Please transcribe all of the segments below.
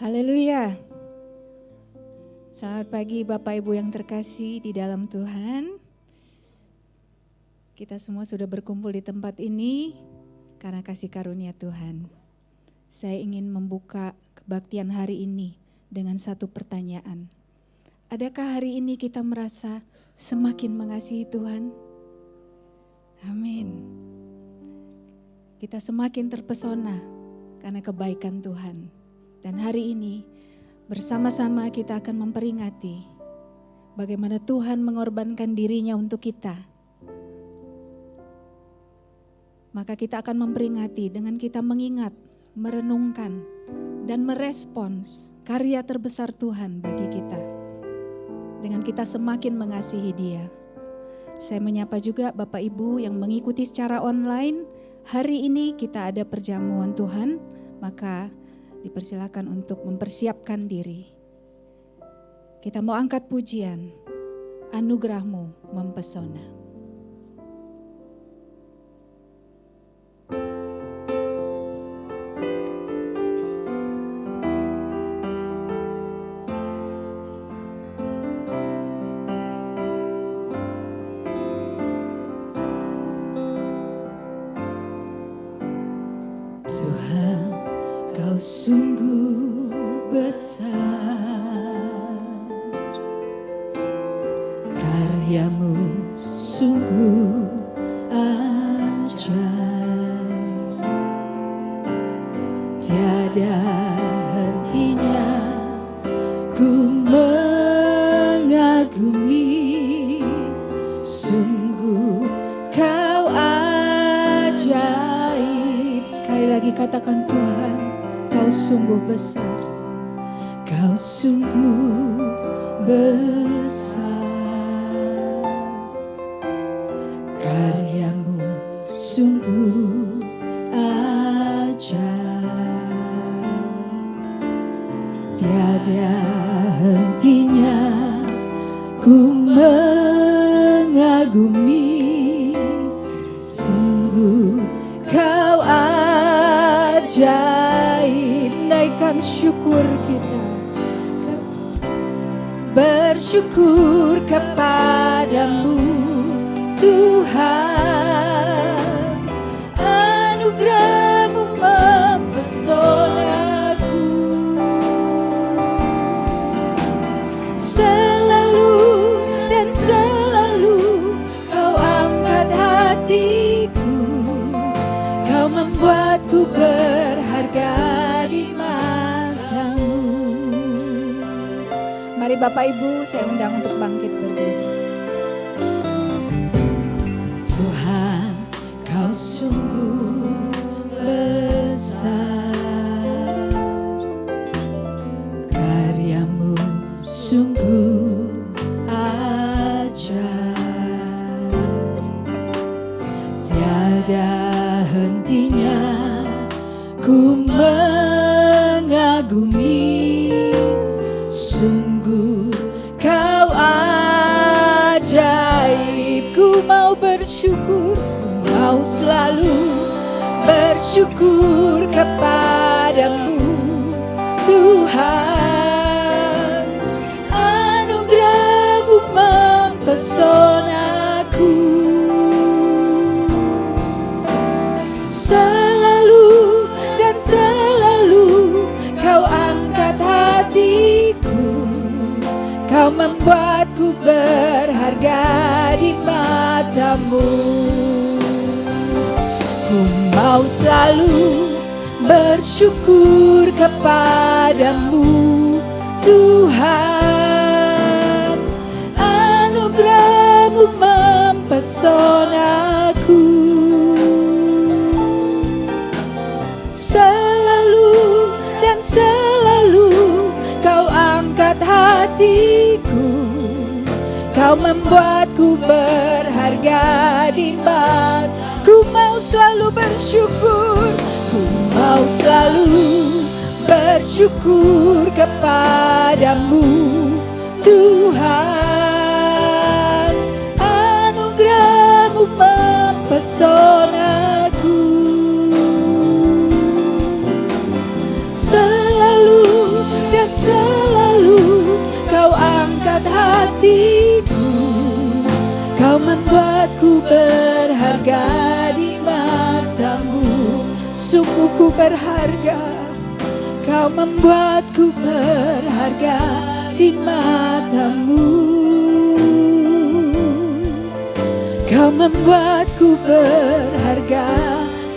Haleluya. Selamat pagi Bapak Ibu yang terkasih di dalam Tuhan. Kita semua sudah berkumpul di tempat ini karena kasih karunia Tuhan. Saya ingin membuka kebaktian hari ini dengan satu pertanyaan. Adakah hari ini kita merasa semakin mengasihi Tuhan? Amin. Kita semakin terpesona karena kebaikan Tuhan. Dan hari ini bersama-sama kita akan memperingati bagaimana Tuhan mengorbankan dirinya untuk kita. Maka kita akan memperingati dengan kita mengingat, merenungkan, dan merespons karya terbesar Tuhan bagi kita. Dengan kita semakin mengasihi Dia. Saya menyapa juga Bapak Ibu yang mengikuti secara online. Hari ini kita ada perjamuan Tuhan, maka dipersilakan untuk mempersiapkan diri. Kita mau angkat pujian, anugerah-Mu mempesona. Kau sungguh besar, karya-Mu sungguh ajaib, tiada hentinya ku mengagumi, sungguh Kau ajaib. Sekali lagi katakan Tuhan, Kau sungguh besar, Kau sungguh besar, karya-Mu sungguh ajaib, tiada hentinya ku mengagumi, sungguh Kau ajaib. Naikkan syukur kita, bersyukur kepadamu Tuhan, anugerah-Mu mempesonaku, selalu dan selalu Kau angkat hatiku, Kau membuatku berharga di mata-Mu. Mari Bapak Ibu, saya undang untuk bangkit berdiri. Tuhan, Kau sungguh besar, karya-Mu sungguh ajaib, tiada hentinya ku mengagumi, sungguh Kau ajaib. Ku mau bersyukur, ku mau selalu bersyukur kepadamu Tuhan, anugerah-Mu mempesonaku, selalu dan selalu Kau angkat hatiku, Kau membuatku berharga di mata-Mu. Ku mau selalu bersyukur kepadamu Tuhan, anugerah-Mu mempesonaku, selalu dan selalu Kau angkat hatiku, Kau membuatku berharga di mata. Ku mau selalu bersyukur, ku mau selalu bersyukur kepadamu Tuhan, anugerah-Mu mempesonaku, selalu membuatku berharga di matamu. Sungguh ku berharga, Kau membuatku berharga di matamu. Kau membuatku berharga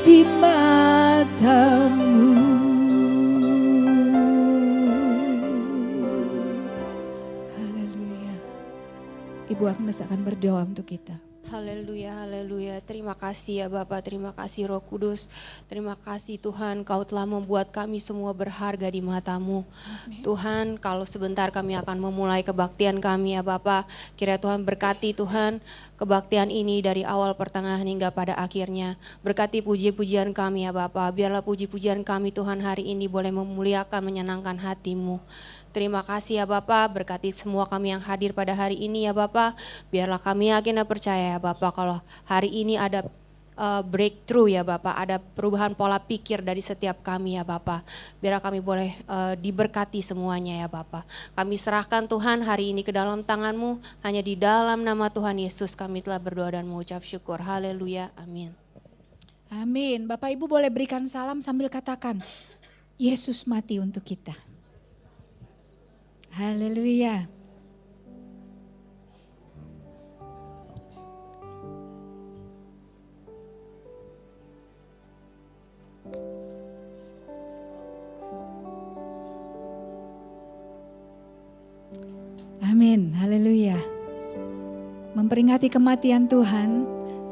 di matamu. Haleluya. Ibu Agnes akan berdoa untuk kita. Haleluya, haleluya. Terima kasih ya Bapak, terima kasih Roh Kudus. Terima kasih Tuhan, Kau telah membuat kami semua berharga di mata-Mu. Amin. Tuhan, kalau sebentar kami akan memulai kebaktian kami ya Bapak. Kiranya Tuhan berkati Tuhan kebaktian ini dari awal pertengahan hingga pada akhirnya. Berkati puji-pujian kami ya Bapak. Biarlah puji-pujian kami Tuhan hari ini boleh memuliakan, menyenangkan hati-Mu. Terima kasih ya Bapak, berkati semua kami yang hadir pada hari ini ya Bapak. Biarlah kami yakin dan percaya ya Bapak kalau hari ini ada breakthrough ya Bapak, ada perubahan pola pikir dari setiap kami ya Bapak. Biarlah kami boleh diberkati semuanya ya Bapak. Kami serahkan Tuhan hari ini ke dalam tangan-Mu, hanya di dalam nama Tuhan Yesus kami telah berdoa dan mengucap syukur. Haleluya, amin. Amin. Bapak Ibu boleh berikan salam sambil katakan, Yesus mati untuk kita. Haleluya. Amin. Haleluya. Memperingati kematian Tuhan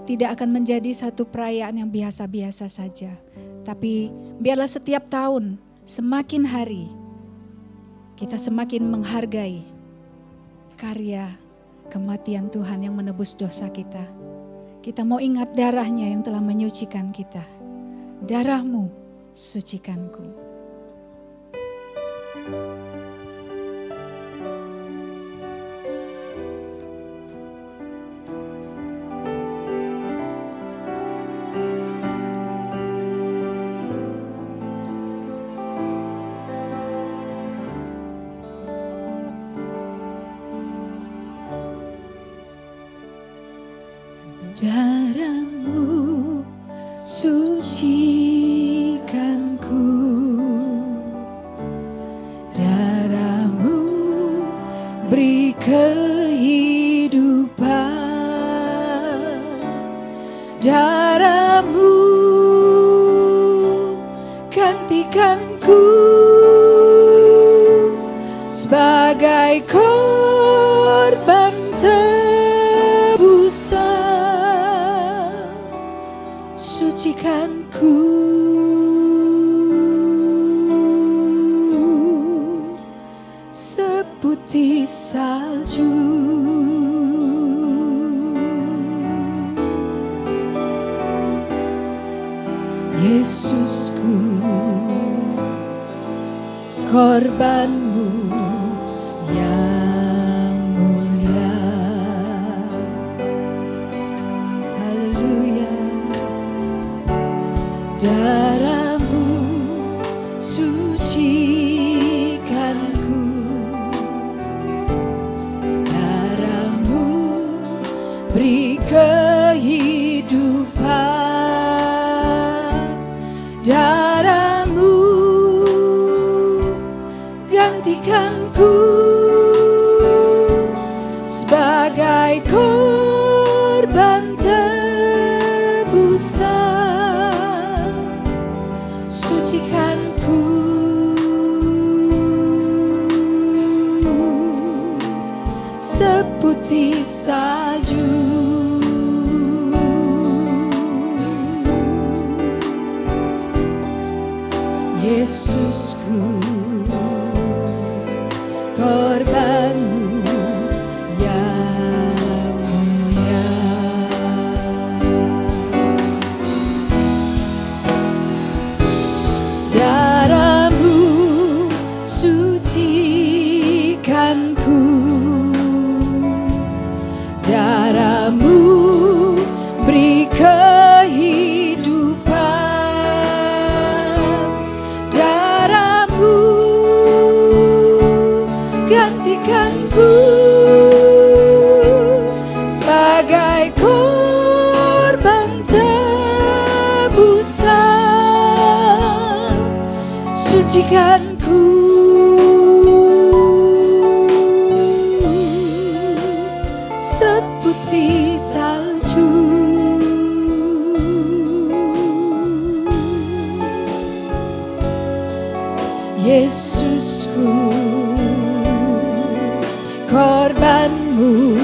tidak akan menjadi satu perayaan yang biasa-biasa saja. Tapi biarlah setiap tahun, semakin hari, kita semakin menghargai karya kematian Tuhan yang menebus dosa kita. Kita mau ingat darahnya yang telah menyucikan kita. Darah-Mu sucikanku. Darah-Mu sucikanku, darah-Mu beri kehidupan, darah-Mu gantikanku sebagai korban sucikanku seputih salju. Yesusku, korban-Mu yang mulia. Haleluya. Darah-Mu sucikanku, darah-Mu beri kehidupan, darah-Mu gantikanku sebagai korban tebusan. Sucikanku seputih salju. Yesusku, korban-Mu yang mulia. Darah-Mu sucikanku, darah-Mu beri kehidupan, darah-Mu tebusan, sucikanku seputih salju. Yesusku, korbanmu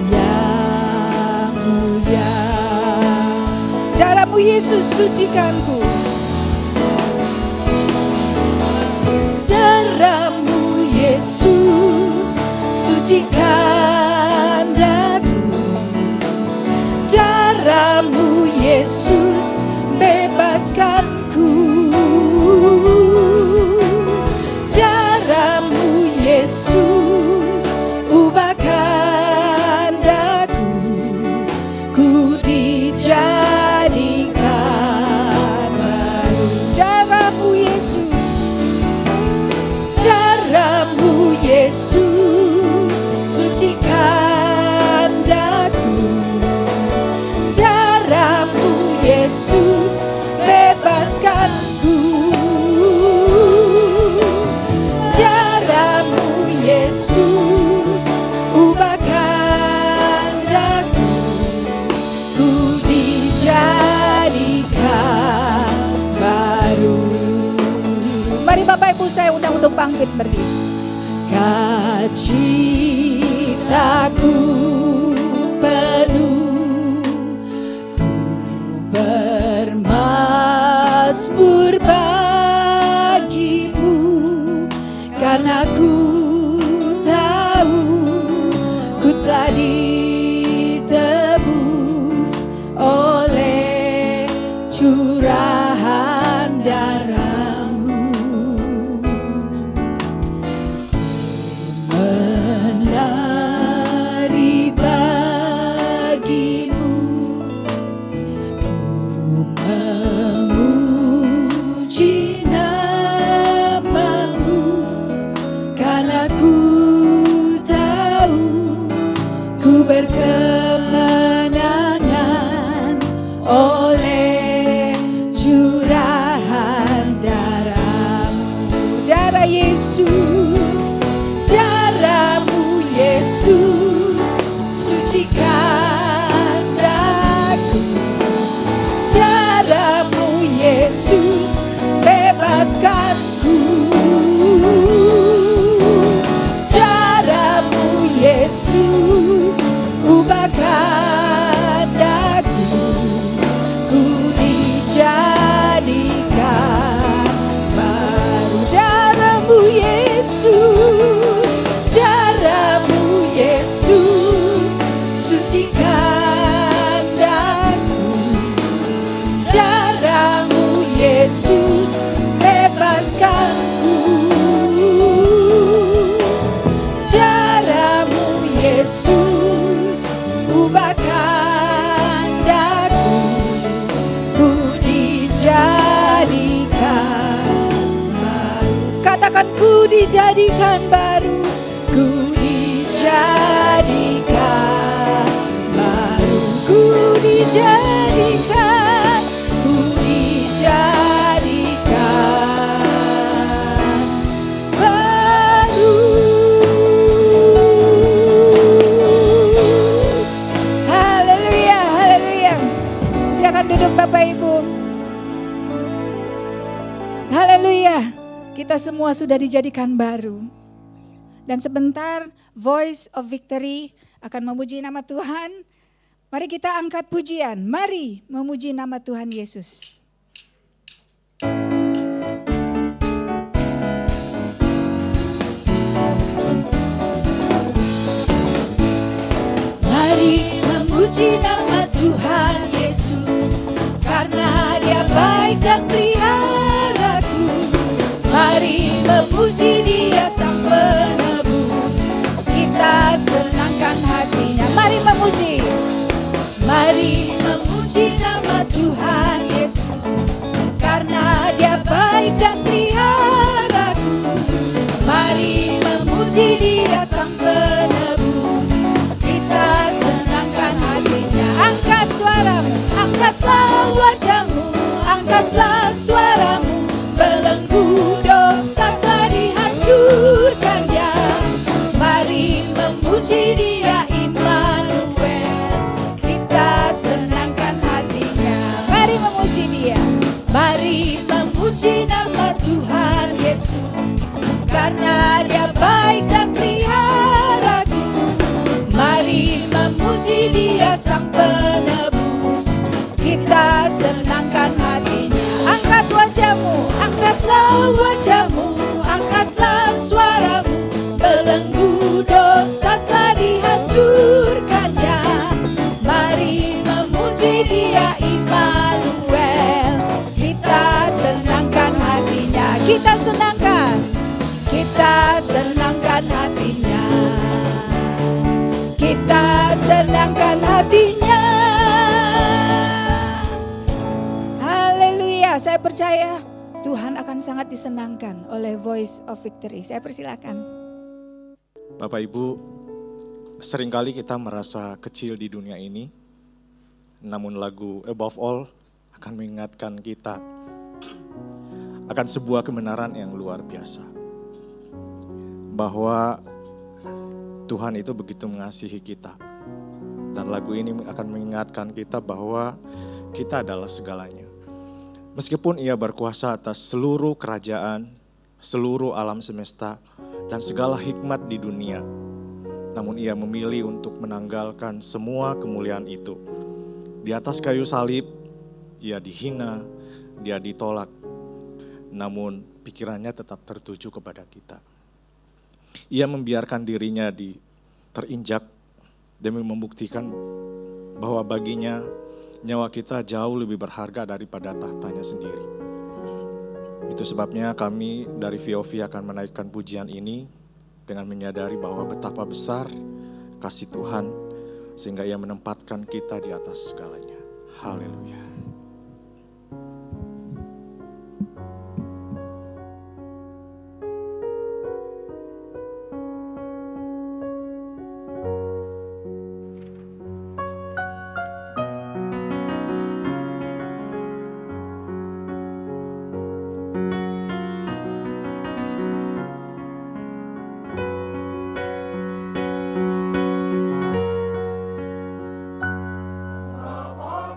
yang mulia. Darahmu Yesus sucikanku. Darahmu Yesus sucikan daku. Darahmu Yesus bebaskanku. Darahmu Yesus ubahkan daku. Ku dijadikan baru. Darahmu Yesus, darahmu Yesus sucikan daku. Darahmu Yesus bebaskanku. Darahmu Yesus ubahkan daku. Ku dijadikan baru. Mari Bapak Ibu saya undang untuk bangkit berdiri. Citaku penuh, ku bermasmur bagimu, karena ku tahu ku telah ditebus oleh curahan darahmu. Menari bagimu, ku memuji namamu, karena ku tahu ku berkemenangan oleh curahan darahmu. Darah Yesus, darahmu Yesus sucikan daku. Darahmu Yesus bebaskanku. Darahmu Yesus ubahkan daku. Ku dijadikan baru. Darahmu Yesus, darahmu Yesus sucikan daku. Darahmu Yesus bebaskanku. Darahmu Yesus ubahkan daku. Ku dijadikan baru. Katakan ku dijadikan baru. Ku dijadikan baru. Ku dijadikan, ku dijadikan baru. Haleluya, haleluya. Silakan duduk Bapak Ibu. Haleluya. Kita semua sudah dijadikan baru. Dan sebentar Voice of Victory akan memuji nama Tuhan. Mari kita angkat pujian. Mari memuji nama Tuhan Yesus. Mari memuji nama Tuhan Yesus, karena Dia baik dan peliharaku. Mari memuji Dia Sang Penebus, kita senangkan hatinya. Mari memuji. Mari memuji nama Tuhan Yesus, karena Dia baik dan peliharaku. Mari memuji Dia Sang Penebus, kita senangkan hatinya. Angkat suaramu, angkatlah wajahmu, angkatlah suaramu, belenggu dosa telah dihancurkannya. Mari memuji Dia Immanuel, kita senangkan hatinya. Mari memuji Dia, mari memuji nama Tuhan Yesus, karena Dia baik dan peliharaku. Mari memuji Dia Sang Penebus, kita senangkan hatinya. Angkat wajahmu, angkatlah wajahmu, angkatlah suaramu, belenggu dosa telah dihancurkannya. Mari memuji Dia Immanuel, kita senangkan hatinya. Kita senangkan hatinya. Kita senangkan hatinya. Haleluya, saya percaya Tuhan akan sangat disenangkan oleh Voice of Victory. Saya persilakan. Bapak Ibu, seringkali kita merasa kecil di dunia ini, namun lagu Above All akan mengingatkan kita akan sebuah kebenaran yang luar biasa. Bahwa Tuhan itu begitu mengasihi kita. Dan lagu ini akan mengingatkan kita bahwa kita adalah segalanya. Meskipun Ia berkuasa atas seluruh kerajaan, seluruh alam semesta, dan segala hikmat di dunia, namun Ia memilih untuk menanggalkan semua kemuliaan itu. Di atas kayu salib, Ia dihina, Dia ditolak, namun pikirannya tetap tertuju kepada kita. Ia membiarkan dirinya terinjak demi membuktikan bahwa baginya nyawa kita jauh lebih berharga daripada tahtanya sendiri. Itu sebabnya kami dari VOV akan menaikkan pujian ini dengan menyadari bahwa betapa besar kasih Tuhan sehingga Ia menempatkan kita di atas segalanya. Haleluya. Power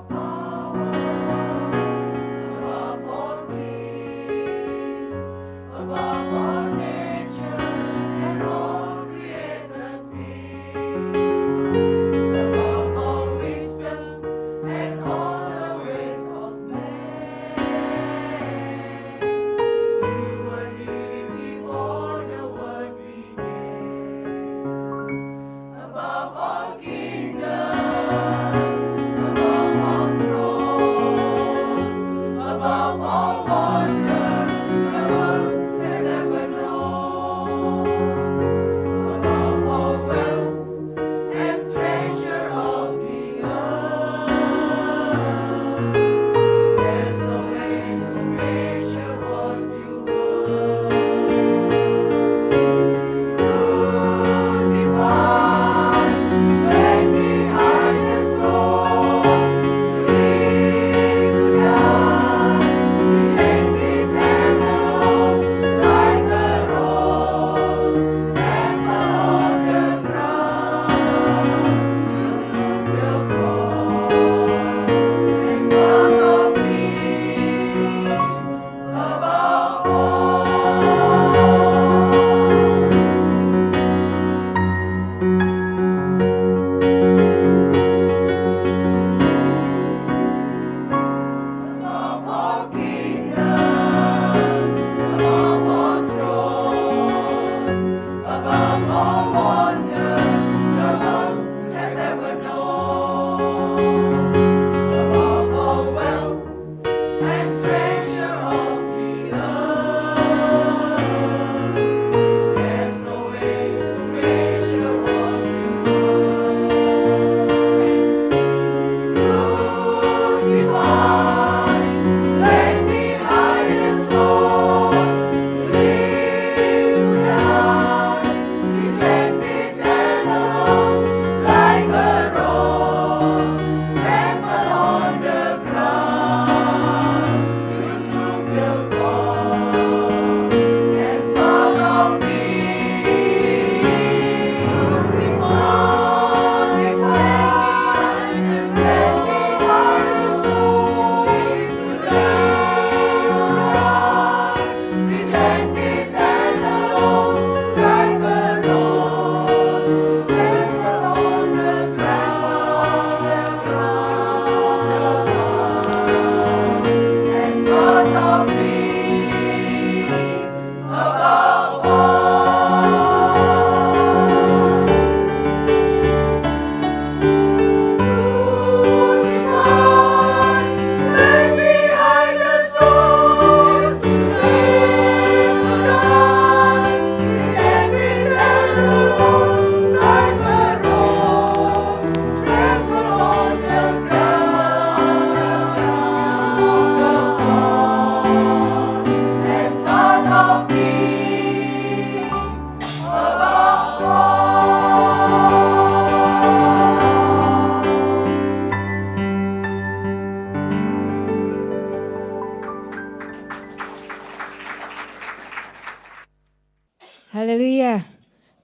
Haleluya.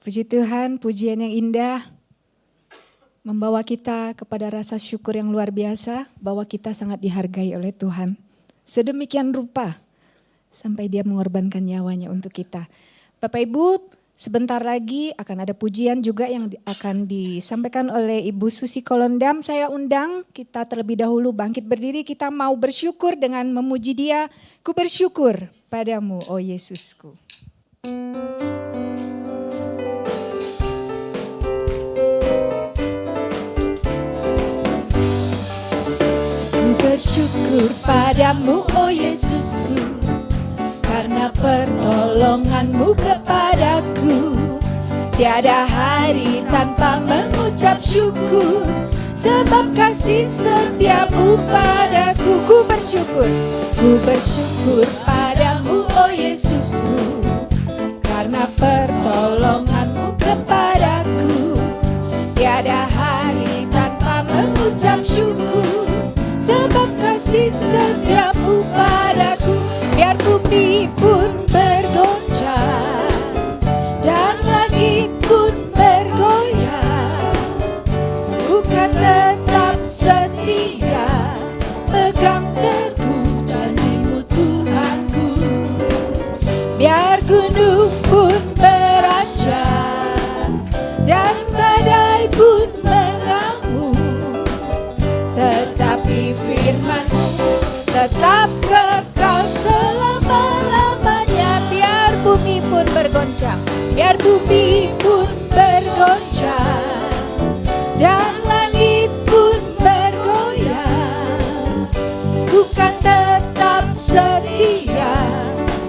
Puji Tuhan, pujian yang indah membawa kita kepada rasa syukur yang luar biasa bahwa kita sangat dihargai oleh Tuhan. Sedemikian rupa sampai Dia mengorbankan nyawanya untuk kita. Bapak Ibu, sebentar lagi akan ada pujian juga yang akan disampaikan oleh Ibu Susi Kolondam. Saya undang kita terlebih dahulu bangkit berdiri, kita mau bersyukur dengan memuji Dia. Ku bersyukur padamu, oh Yesusku. Bersyukur padamu, oh Yesusku, karena pertolonganmu kepadaku. Tiada hari tanpa mengucap syukur, sebab kasih setiamu padaku. Ku bersyukur padamu, oh Yesusku, karena pertolonganmu kepadaku. Tiada hari tanpa mengucap syukur, sebab kasih setiamu padaku. Biar bumi pun bergoncang dan langit pun bergoyang, ku kan tetap setia, pegang teguh janjimu Tuhanku. Biar gunung pun beranjak dan badai pun mengamuk, tetapi firman-Mu tetap kekal selama-lamanya. Biar bumi pun bergoncang, biar bumi pun bergoncang dan langit pun bergoyang, ku kan tetap setia,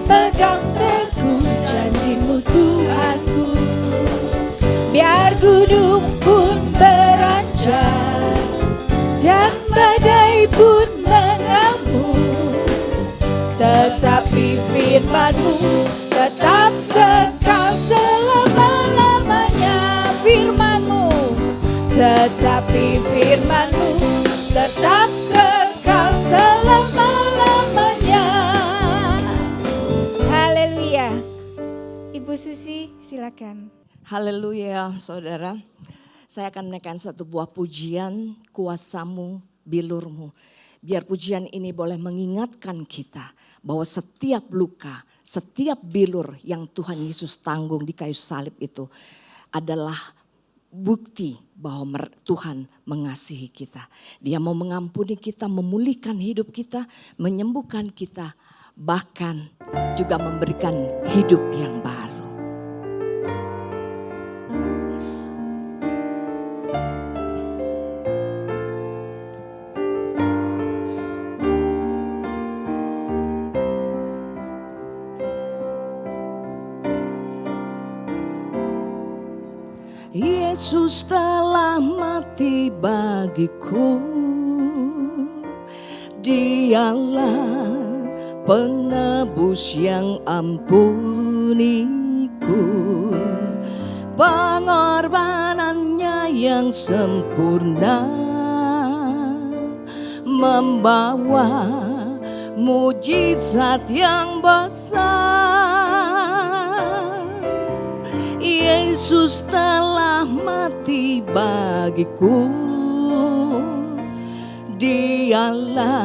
pegang teguh janji-Mu Tuhanku. Biar gunung pun beranjak dan badai pun mengamuk, tetapi firman-Mu tetap kekal selama-lamanya. Firman-Mu, tetapi firman-Mu tetap kekal selama-lamanya. Haleluya. Ibu Susi, silakan. Haleluya, saudara. Saya akan menaikkan satu buah pujian, kuasa-Mu, bilur-Mu. Biar pujian ini boleh mengingatkan kita bahwa setiap luka, setiap bilur yang Tuhan Yesus tanggung di kayu salib itu adalah bukti bahwa Tuhan mengasihi kita. Dia mau mengampuni kita, memulihkan hidup kita, menyembuhkan kita, bahkan juga memberikan hidup yang baru. Yesus telah mati bagiku, Dialah penebus yang ampuniku. Pengorbanannya yang sempurna membawa mujizat yang besar. Yesus telah mati bagiku, Dialah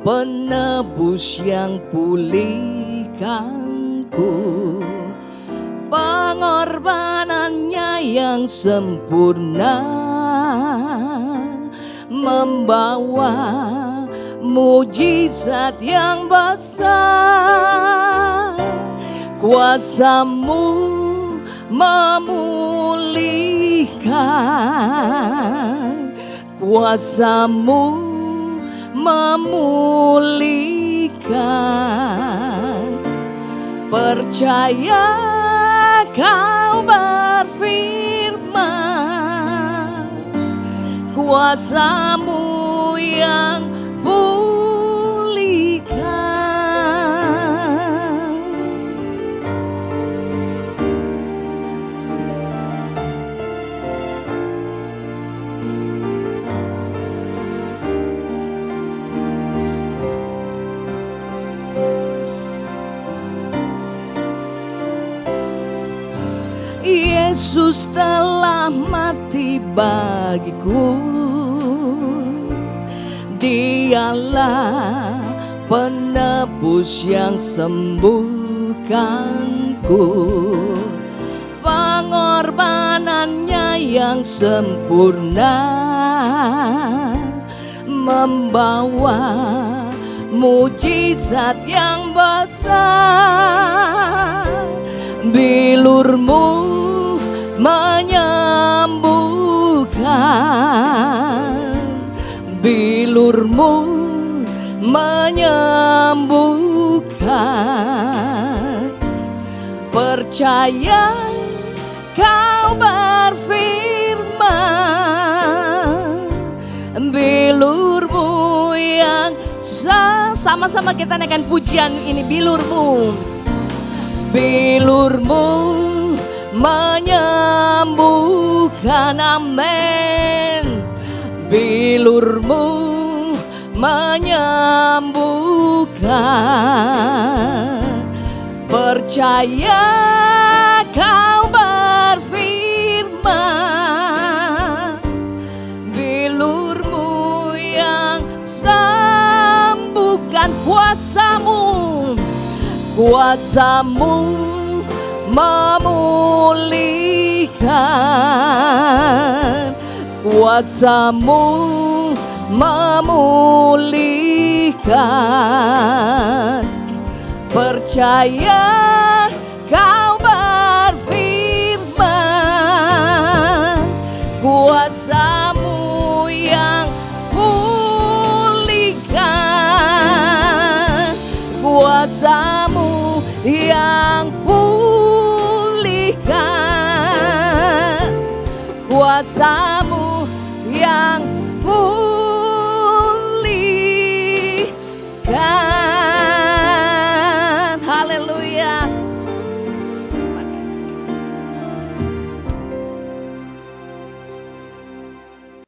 penebus yang pulihkanku. Pengorbanannya yang sempurna membawa mujizat yang besar. Kuasa-Mu memulihkan, kuasa-Mu memulihkan. Percaya kau berfirman, kuasa-Mu yang pulihkan. Yesus telah mati bagiku. Dialah penebus yang sembuhkanku. Pengorbanannya yang sempurna membawa mujizat yang besar. Bilurmu menyembuhkan, bilurmu menyembuhkan. Percaya kau berfirman, bilurmu yang sama-sama kita naikkan pujian ini. Bilurmu, bilurmu menyembuhkan, amin. Bilurmu menyembuhkan. Percaya kau berfirman, bilurmu yang sembuhkan. Kuasamu memulihkan, kuasamu memulihkan. Percaya kau berfirman, kuasamu yang pulihkan, kuasamu yang pulihkan, kuasamu yang pulihkan. Haleluya.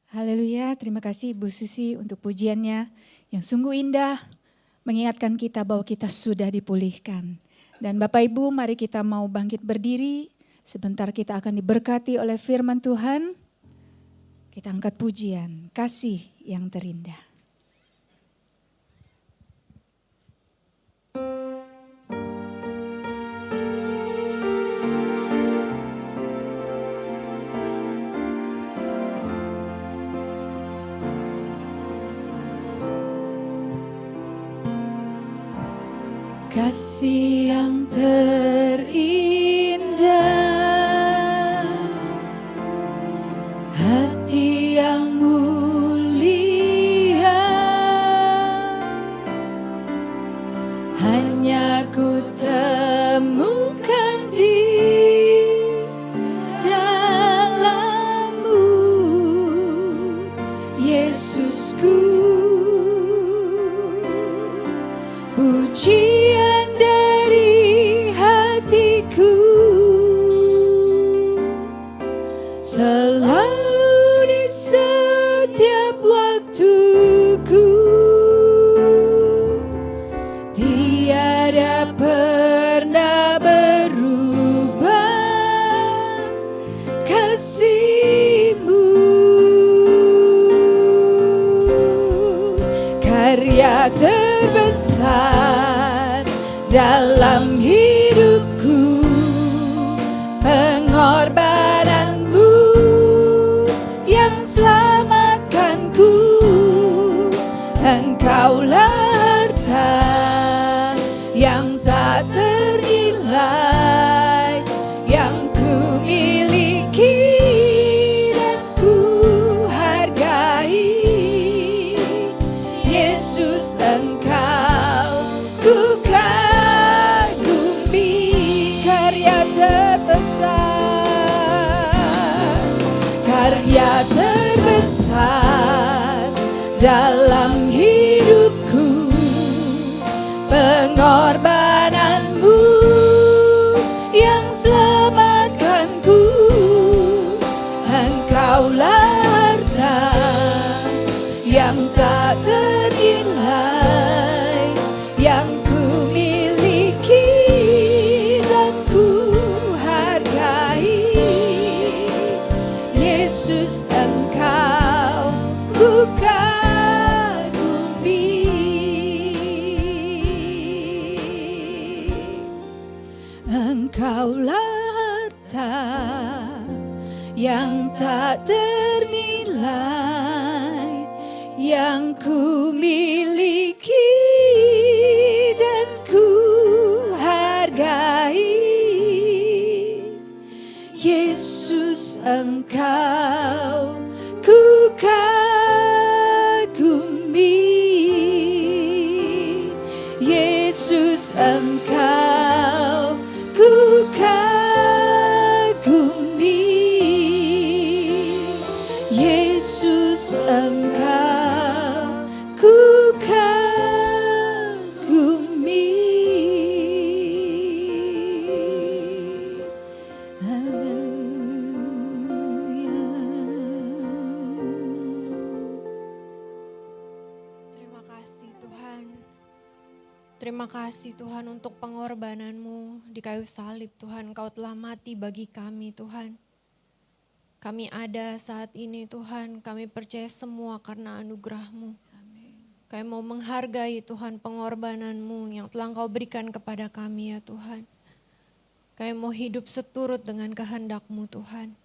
Haleluya, terima kasih Ibu Susi untuk pujiannya yang sungguh indah, mengingatkan kita bahwa kita sudah dipulihkan. Dan Bapak Ibu, mari kita mau bangkit berdiri, sebentar kita akan diberkati oleh firman Tuhan. Kita angkat pujian, kasih yang terindah. Kasih yang terindah, hati yang mulia, hanya ku temukan di dalam-Mu, Yesusku. Pujian dari hatiku, selalu di setiap waktuku, tiada pernah berubah kasih-Mu. Karya terbesar dalam hidupku, pengorbanan-Mu yang selamatkanku. Engkaulah harta yang tak ternilai, yang ku miliki dan ku hargai. Yesus, Engkau ku kagumi. Karya terbesar, karya terbesar dalam hidupku, pengorbanan-Mu yang selamatkanku. Engkaulah harta yang tak ternilai, yang ku miliki dan ku hargai. Engkaulah harta yang tak ternilai yang ku miliki dan ku hargai. Yesus, Engkau ku kagumi. Yesus, Engkau ku kagumi. Yesus, Engkau ku kagumi. Terima kasih Tuhan. Terima kasih Tuhan untuk pengorbanan-Mu di kayu salib Tuhan. Kau telah mati bagi kami Tuhan. Kami ada saat ini Tuhan, kami percaya semua karena anugerah-Mu. Kami mau menghargai Tuhan pengorbanan-Mu yang telah Engkau berikan kepada kami ya Tuhan. Kami mau hidup seturut dengan kehendak-Mu Tuhan.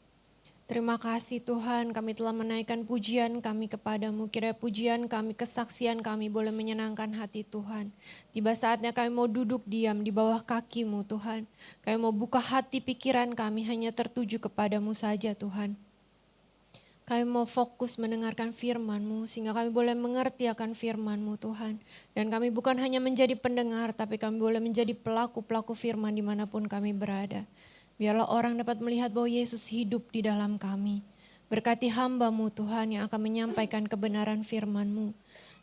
Terima kasih Tuhan, kami telah menaikkan pujian kami kepadamu. Kiranya pujian kami, kesaksian kami boleh menyenangkan hati Tuhan. Tiba saatnya kami mau duduk diam di bawah kaki-Mu Tuhan. Kami mau buka hati pikiran kami hanya tertuju kepadamu saja Tuhan. Kami mau fokus mendengarkan firman-Mu sehingga kami boleh mengerti akan firman-Mu Tuhan. Dan kami bukan hanya menjadi pendengar tapi kami boleh menjadi pelaku-pelaku firman dimanapun kami berada. Biarlah orang dapat melihat bahwa Yesus hidup di dalam kami. Berkati hamba-Mu Tuhan yang akan menyampaikan kebenaran firman-Mu.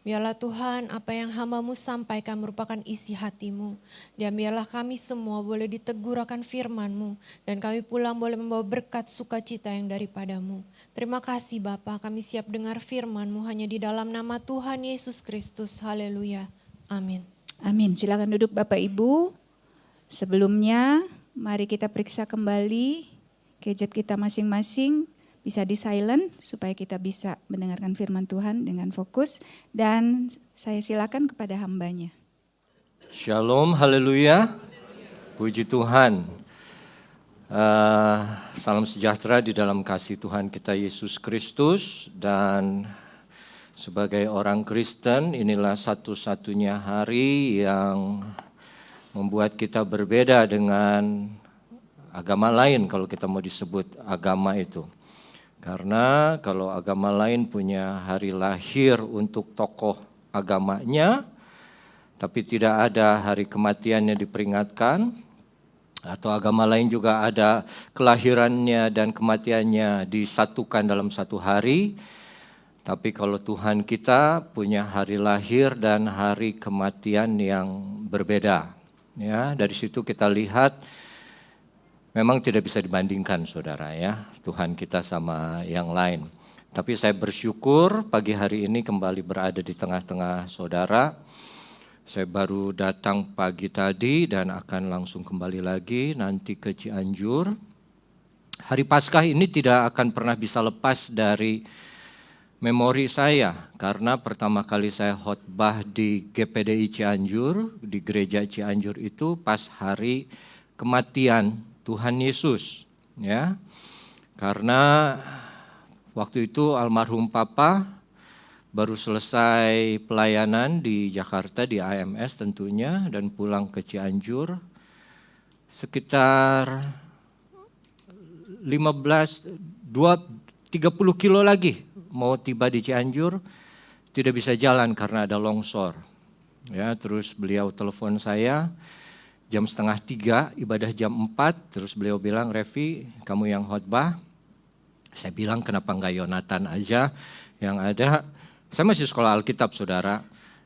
Biarlah Tuhan apa yang hamba-Mu sampaikan merupakan isi hati-Mu. Dan biarlah kami semua boleh ditegur akan firman-Mu. Dan kami pulang boleh membawa berkat sukacita yang daripada-Mu. Terima kasih Bapa, kami siap dengar firman-Mu hanya di dalam nama Tuhan Yesus Kristus. Haleluya. Amin. Amin. Silakan duduk Bapak Ibu. Sebelumnya mari kita periksa kembali gadget kita masing-masing. Bisa di silent supaya kita bisa mendengarkan firman Tuhan dengan fokus. Dan saya silakan kepada hambanya. Shalom, haleluya. Puji Tuhan. Salam sejahtera di dalam kasih Tuhan kita Yesus Kristus. Dan sebagai orang Kristen, inilah satu-satunya hari yang membuat kita berbeda dengan agama lain kalau kita mau disebut agama itu. Karena kalau agama lain punya hari lahir untuk tokoh agamanya, tapi tidak ada hari kematiannya diperingatkan, atau agama lain juga ada kelahirannya dan kematiannya disatukan dalam satu hari, tapi kalau Tuhan kita punya hari lahir dan hari kematian yang berbeda. Ya, dari situ kita lihat memang tidak bisa dibandingkan saudara ya, Tuhan kita sama yang lain. Tapi saya bersyukur pagi hari ini kembali berada di tengah-tengah saudara. Saya baru datang pagi tadi dan akan langsung kembali lagi nanti ke Cianjur. Hari Paskah ini tidak akan pernah bisa lepas dari memori saya. Karena pertama kali saya khotbah di GPDI Cianjur, di gereja Cianjur itu pas hari kematian Tuhan Yesus, ya. Karena waktu itu almarhum Papa baru selesai pelayanan di Jakarta di AMS tentunya dan pulang ke Cianjur sekitar 30 kilo lagi mau tiba di Cianjur, tidak bisa jalan karena ada longsor. Ya, terus beliau telepon saya. Jam 2:30, ibadah jam 4, terus beliau bilang, Revi, kamu yang khotbah. Saya bilang, kenapa enggak Yonatan aja yang ada. Saya masih sekolah Alkitab, saudara.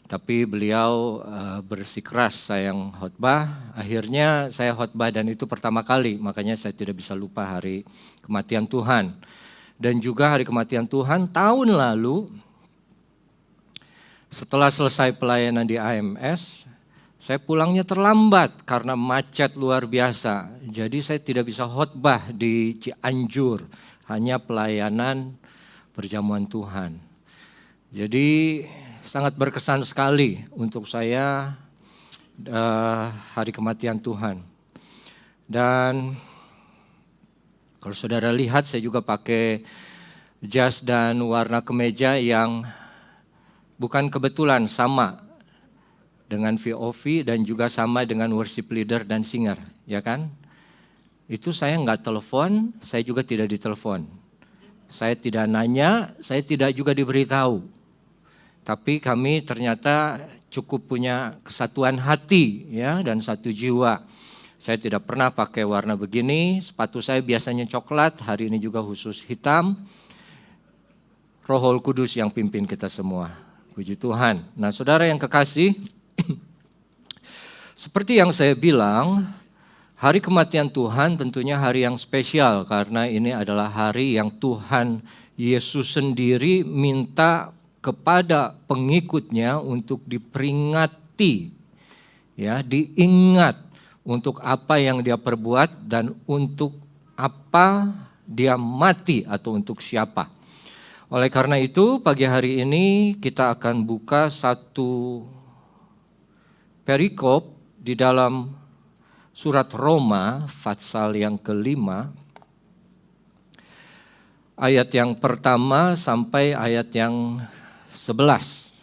Tapi beliau bersikeras saya yang khotbah. Akhirnya saya khotbah dan itu pertama kali, makanya saya tidak bisa lupa hari kematian Tuhan. Dan juga hari kematian Tuhan tahun lalu, setelah selesai pelayanan di AMS, saya pulangnya terlambat karena macet luar biasa. Jadi saya tidak bisa khotbah di Cianjur, hanya pelayanan perjamuan Tuhan. Jadi sangat berkesan sekali untuk saya hari kematian Tuhan. Dan kalau saudara lihat, saya juga pakai jas dan warna kemeja yang bukan kebetulan sama dengan VOV dan juga sama dengan worship leader dan singer, ya kan? Itu saya nggak telepon, saya juga tidak ditelepon. Saya tidak nanya, saya tidak juga diberitahu. Tapi kami ternyata cukup punya kesatuan hati, ya, dan satu jiwa. Saya tidak pernah pakai warna begini, sepatu saya biasanya coklat, hari ini juga khusus hitam. Roh Kudus yang pimpin kita semua. Puji Tuhan. Nah, saudara yang kekasih, seperti yang saya bilang, hari kematian Tuhan tentunya hari yang spesial karena ini adalah hari yang Tuhan Yesus sendiri minta kepada pengikutnya untuk diperingati, ya, diingat untuk apa yang dia perbuat dan untuk apa dia mati atau untuk siapa. Oleh karena itu, pagi hari ini kita akan buka satu perikop di dalam surat Roma, pasal yang kelima, ayat yang pertama sampai ayat yang 11.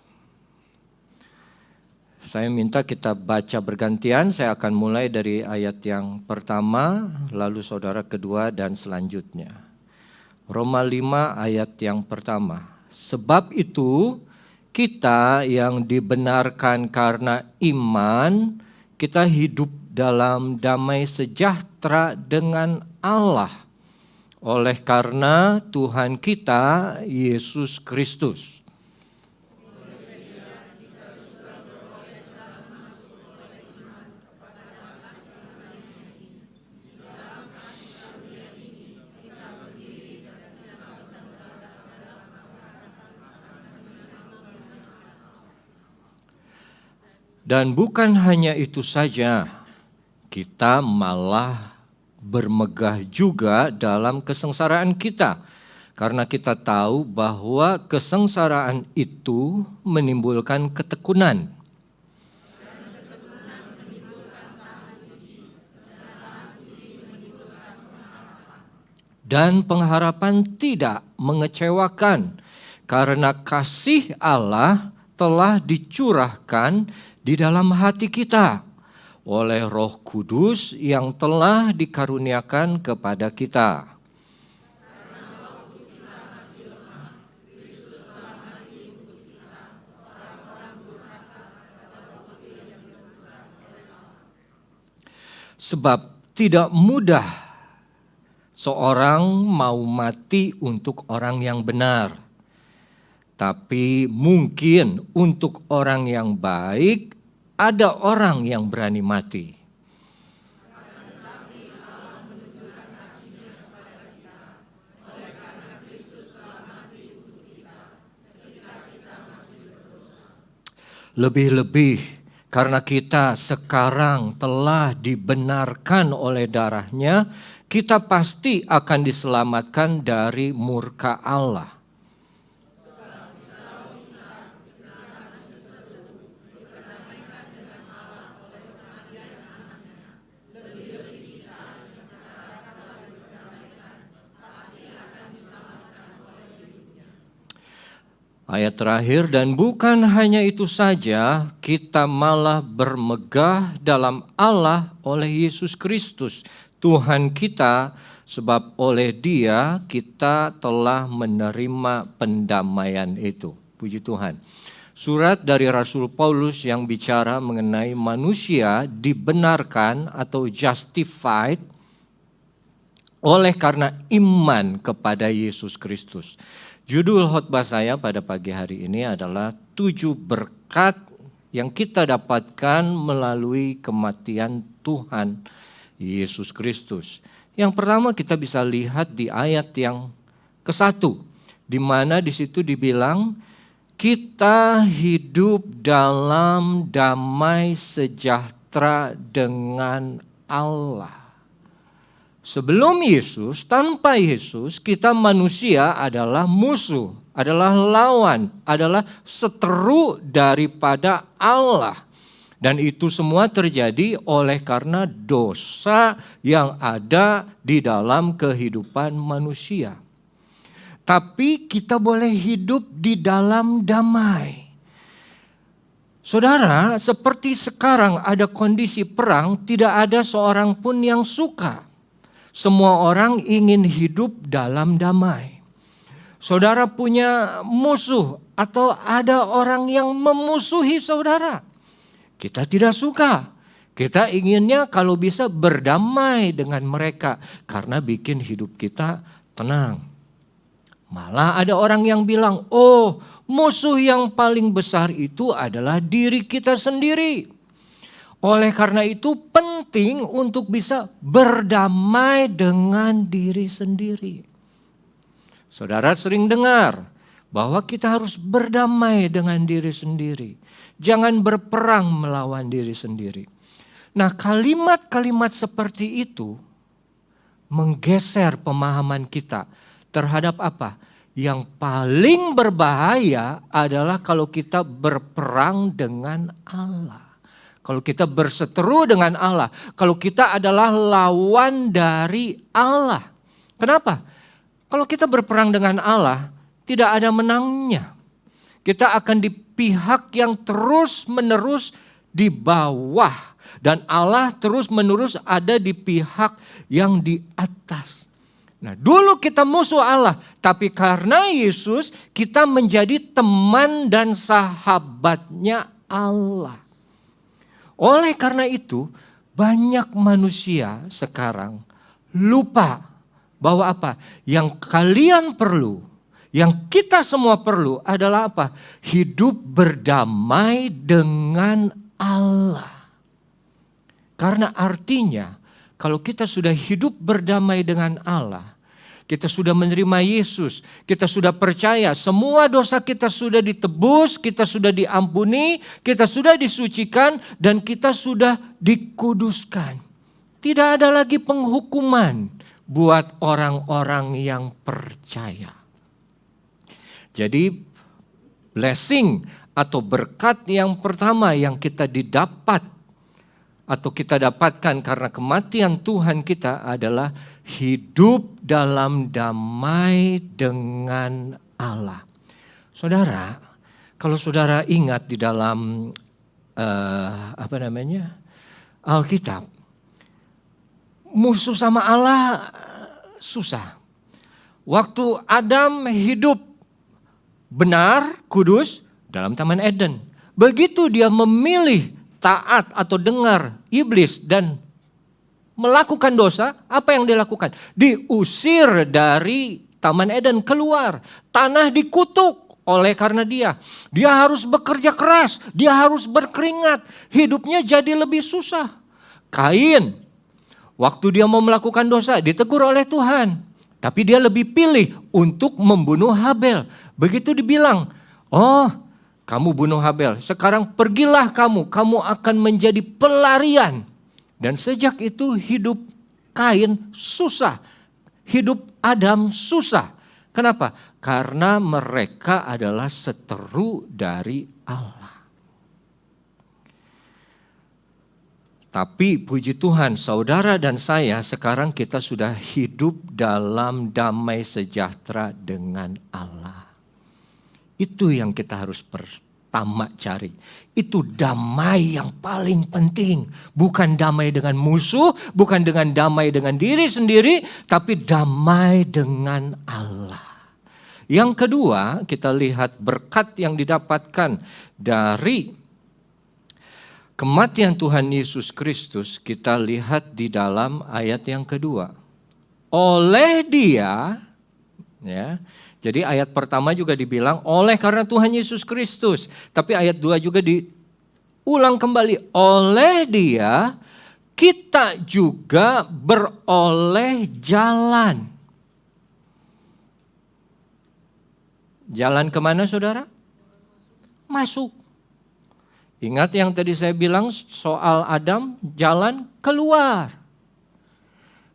Saya minta kita baca bergantian, saya akan mulai dari ayat yang pertama, lalu saudara kedua dan selanjutnya. Roma 5 ayat yang pertama. Sebab itu kita yang dibenarkan karena iman, kita hidup dalam damai sejahtera dengan Allah. Oleh karena Tuhan kita, Yesus Kristus. Dan bukan hanya itu saja, kita malah bermegah juga dalam kesengsaraan kita. Karena kita tahu bahwa kesengsaraan itu menimbulkan ketekunan. Dan pengharapan tidak mengecewakan, karena kasih Allah telah dicurahkan di dalam hati kita oleh Roh Kudus yang telah dikaruniakan kepada kita. Sebab tidak mudah seorang mau mati untuk orang yang benar. Tapi mungkin untuk orang yang baik, ada orang yang berani mati. Lebih-lebih karena kita sekarang telah dibenarkan oleh darahnya, kita pasti akan diselamatkan dari murka Allah. Ayat terakhir, dan bukan hanya itu saja, kita malah bermegah dalam Allah oleh Yesus Kristus, Tuhan kita, sebab oleh Dia kita telah menerima pendamaian itu. Puji Tuhan. Surat dari Rasul Paulus yang bicara mengenai manusia dibenarkan atau justified oleh karena iman kepada Yesus Kristus. Judul khotbah saya pada pagi hari ini adalah 7 berkat yang kita dapatkan melalui kematian Tuhan Yesus Kristus. Yang pertama kita bisa lihat di ayat yang ke-1, di mana di situ dibilang kita hidup dalam damai sejahtera dengan Allah. Sebelum Yesus, tanpa Yesus, kita manusia adalah musuh, adalah lawan, adalah seteru daripada Allah. Dan itu semua terjadi oleh karena dosa yang ada di dalam kehidupan manusia. Tapi kita boleh hidup di dalam damai. Saudara, seperti sekarang ada kondisi perang, tidak ada seorang pun yang suka. Semua orang ingin hidup dalam damai. Saudara punya musuh atau ada orang yang memusuhi saudara. Kita tidak suka. Kita inginnya kalau bisa berdamai dengan mereka karena bikin hidup kita tenang. Malah ada orang yang bilang, oh, musuh yang paling besar itu adalah diri kita sendiri. Oleh karena itu penting untuk bisa berdamai dengan diri sendiri. Saudara sering dengar bahwa kita harus berdamai dengan diri sendiri. Jangan berperang melawan diri sendiri. Nah, kalimat-kalimat seperti itu menggeser pemahaman kita terhadap apa? Yang paling berbahaya adalah kalau kita berperang dengan Allah. Kalau kita berseteru dengan Allah. Kalau kita adalah lawan dari Allah. Kenapa? Kalau kita berperang dengan Allah, tidak ada menangnya. Kita akan di pihak yang terus-menerus di bawah. Dan Allah terus-menerus ada di pihak yang di atas. Nah, dulu kita musuh Allah, tapi karena Yesus kita menjadi teman dan sahabatnya Allah. Oleh karena itu, banyak manusia sekarang lupa bahwa apa? Yang kalian perlu, yang kita semua perlu adalah apa? Hidup berdamai dengan Allah. Karena artinya, kalau kita sudah hidup berdamai dengan Allah, kita sudah menerima Yesus, kita sudah percaya semua dosa kita sudah ditebus, kita sudah diampuni, kita sudah disucikan, dan kita sudah dikuduskan. Tidak ada lagi penghukuman buat orang-orang yang percaya. Jadi blessing atau berkat yang pertama yang kita didapat atau kita dapatkan karena kematian Tuhan kita adalah hidup dalam damai dengan Allah. Saudara, kalau saudara ingat di dalam Alkitab, musuh sama Allah susah. Waktu Adam hidup benar, kudus dalam Taman Eden, begitu dia memilih taat atau dengar iblis dan melakukan dosa, apa yang dilakukan? Diusir dari Taman Eden keluar. Tanah dikutuk oleh karena dia. Dia harus bekerja keras, dia harus berkeringat. Hidupnya jadi lebih susah. Kain, waktu dia mau melakukan dosa, ditegur oleh Tuhan. Tapi dia lebih pilih untuk membunuh Habel. Begitu dibilang, oh, kamu bunuh Habel, sekarang pergilah kamu akan menjadi pelarian. Dan sejak itu hidup Kain susah, hidup Adam susah. Kenapa? Karena mereka adalah seteru dari Allah. Tapi puji Tuhan, saudara dan saya sekarang kita sudah hidup dalam damai sejahtera dengan Allah. Itu yang kita harus pertama cari. Itu damai yang paling penting. Bukan damai dengan musuh, bukan dengan damai dengan diri sendiri, tapi damai dengan Allah. Yang kedua, kita lihat berkat yang didapatkan dari kematian Tuhan Yesus Kristus. Kita lihat di dalam ayat yang kedua. Oleh Dia, ya. Jadi ayat pertama juga dibilang oleh karena Tuhan Yesus Kristus. Tapi ayat 2 juga diulang kembali. Oleh Dia kita juga beroleh jalan. Jalan kemana saudara? Masuk. Ingat yang tadi saya bilang soal Adam, jalan keluar.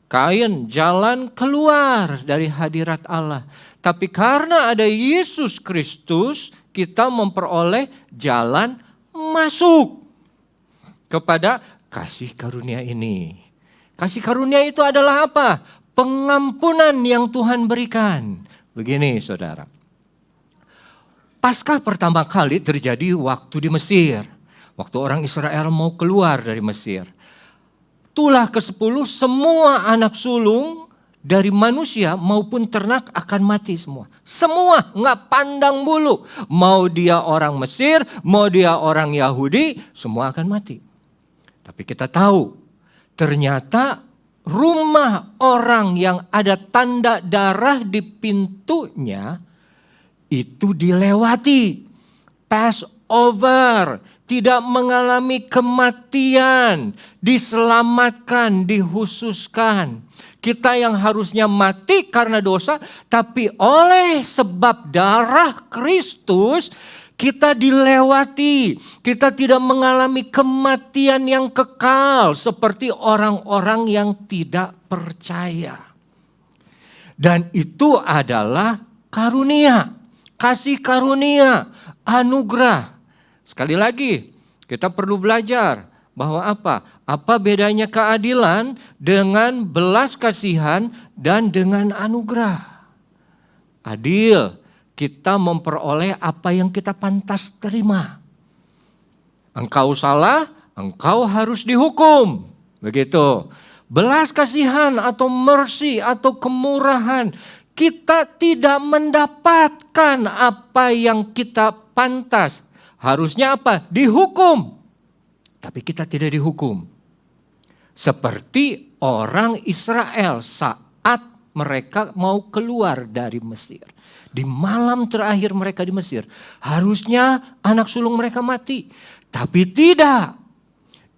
Kain, jalan keluar dari hadirat Allah. Tapi karena ada Yesus Kristus, kita memperoleh jalan masuk. kepada kasih karunia ini. Kasih karunia itu adalah apa? Pengampunan yang Tuhan berikan. Begini saudara. Paskah pertama kali terjadi waktu di Mesir. Waktu orang Israel mau keluar dari Mesir. Tulah ke-10 semua anak sulung dari manusia maupun ternak akan mati semua. Semua, nggak pandang bulu. Mau dia orang Mesir, mau dia orang Yahudi, semua akan mati. Tapi kita tahu, ternyata rumah orang yang ada tanda darah di pintunya itu dilewati. Passover, tidak mengalami kematian, diselamatkan, dikhususkan. Kita yang harusnya mati karena dosa, tapi oleh sebab darah Kristus, kita dilewati. Kita tidak mengalami kematian yang kekal seperti orang-orang yang tidak percaya. Dan itu adalah karunia, kasih karunia, anugerah. Sekali lagi, kita perlu belajar bahwa apa? Apa bedanya keadilan dengan belas kasihan dan dengan anugerah? Adil, kita memperoleh apa yang kita pantas terima. Engkau salah, engkau harus dihukum. Begitu. Belas kasihan atau mercy atau kemurahan, kita tidak mendapatkan apa yang kita pantas. Harusnya apa? Dihukum. Tapi kita tidak dihukum. Seperti orang Israel saat mereka mau keluar dari Mesir. Di malam terakhir mereka di Mesir. Harusnya anak sulung mereka mati. Tapi tidak.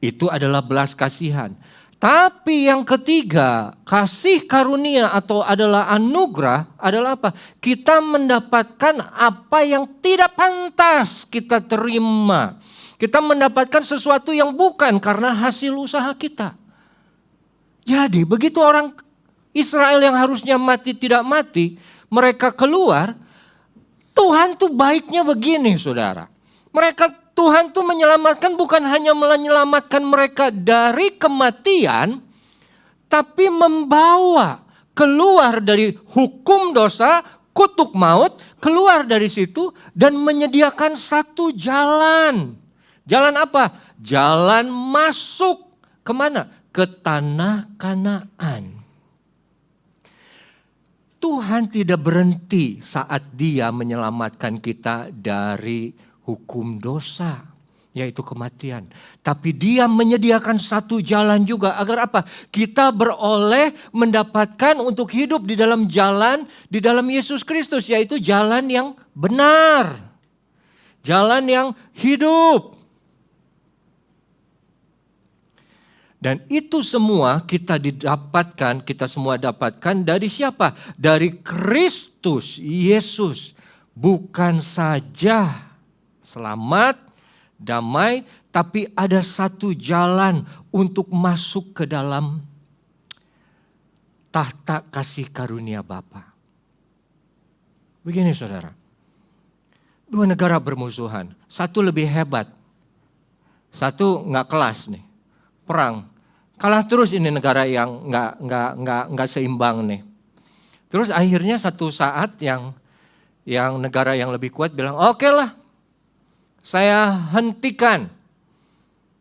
Itu adalah belas kasihan. Tapi yang ketiga, kasih karunia atau adalah anugerah adalah apa? Kita mendapatkan apa yang tidak pantas kita terima. Kita mendapatkan sesuatu yang bukan karena hasil usaha kita. Jadi begitu orang Israel yang harusnya mati tidak mati, mereka keluar, Tuhan tuh baiknya begini saudara. Tuhan tuh menyelamatkan bukan hanya menyelamatkan mereka dari kematian, tapi membawa keluar dari hukum dosa, kutuk maut, keluar dari situ dan menyediakan satu jalan. Jalan apa? Jalan masuk kemana? Ke tanah Kanaan. Tuhan tidak berhenti saat Dia menyelamatkan kita dari hukum dosa, yaitu kematian. Tapi Dia menyediakan satu jalan juga agar apa? Kita beroleh mendapatkan untuk hidup di dalam jalan, di dalam Yesus Kristus, yaitu jalan yang benar. Jalan yang hidup. Dan itu semua kita semua dapatkan dari siapa? Dari Kristus Yesus. Bukan saja selamat, damai, tapi ada satu jalan untuk masuk ke dalam tahta kasih karunia Bapa. Begini saudara, dua negara bermusuhan, satu lebih hebat, satu nggak kelas nih. Perang, kalah terus ini negara yang nggak seimbang nih. Terus akhirnya satu saat yang negara yang lebih kuat bilang, oke lah, saya hentikan,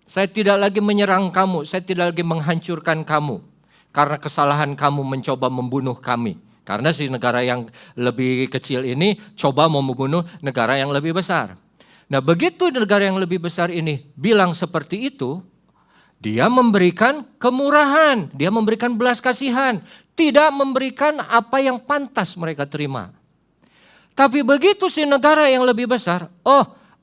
saya tidak lagi menyerang kamu, saya tidak lagi menghancurkan kamu karena kesalahan kamu mencoba membunuh kami. Karena si negara yang lebih kecil ini coba mau membunuh negara yang lebih besar. Nah begitu negara yang lebih besar ini bilang seperti itu, dia memberikan kemurahan, dia memberikan belas kasihan, tidak memberikan apa yang pantas mereka terima. Tapi begitu si negara yang lebih besar,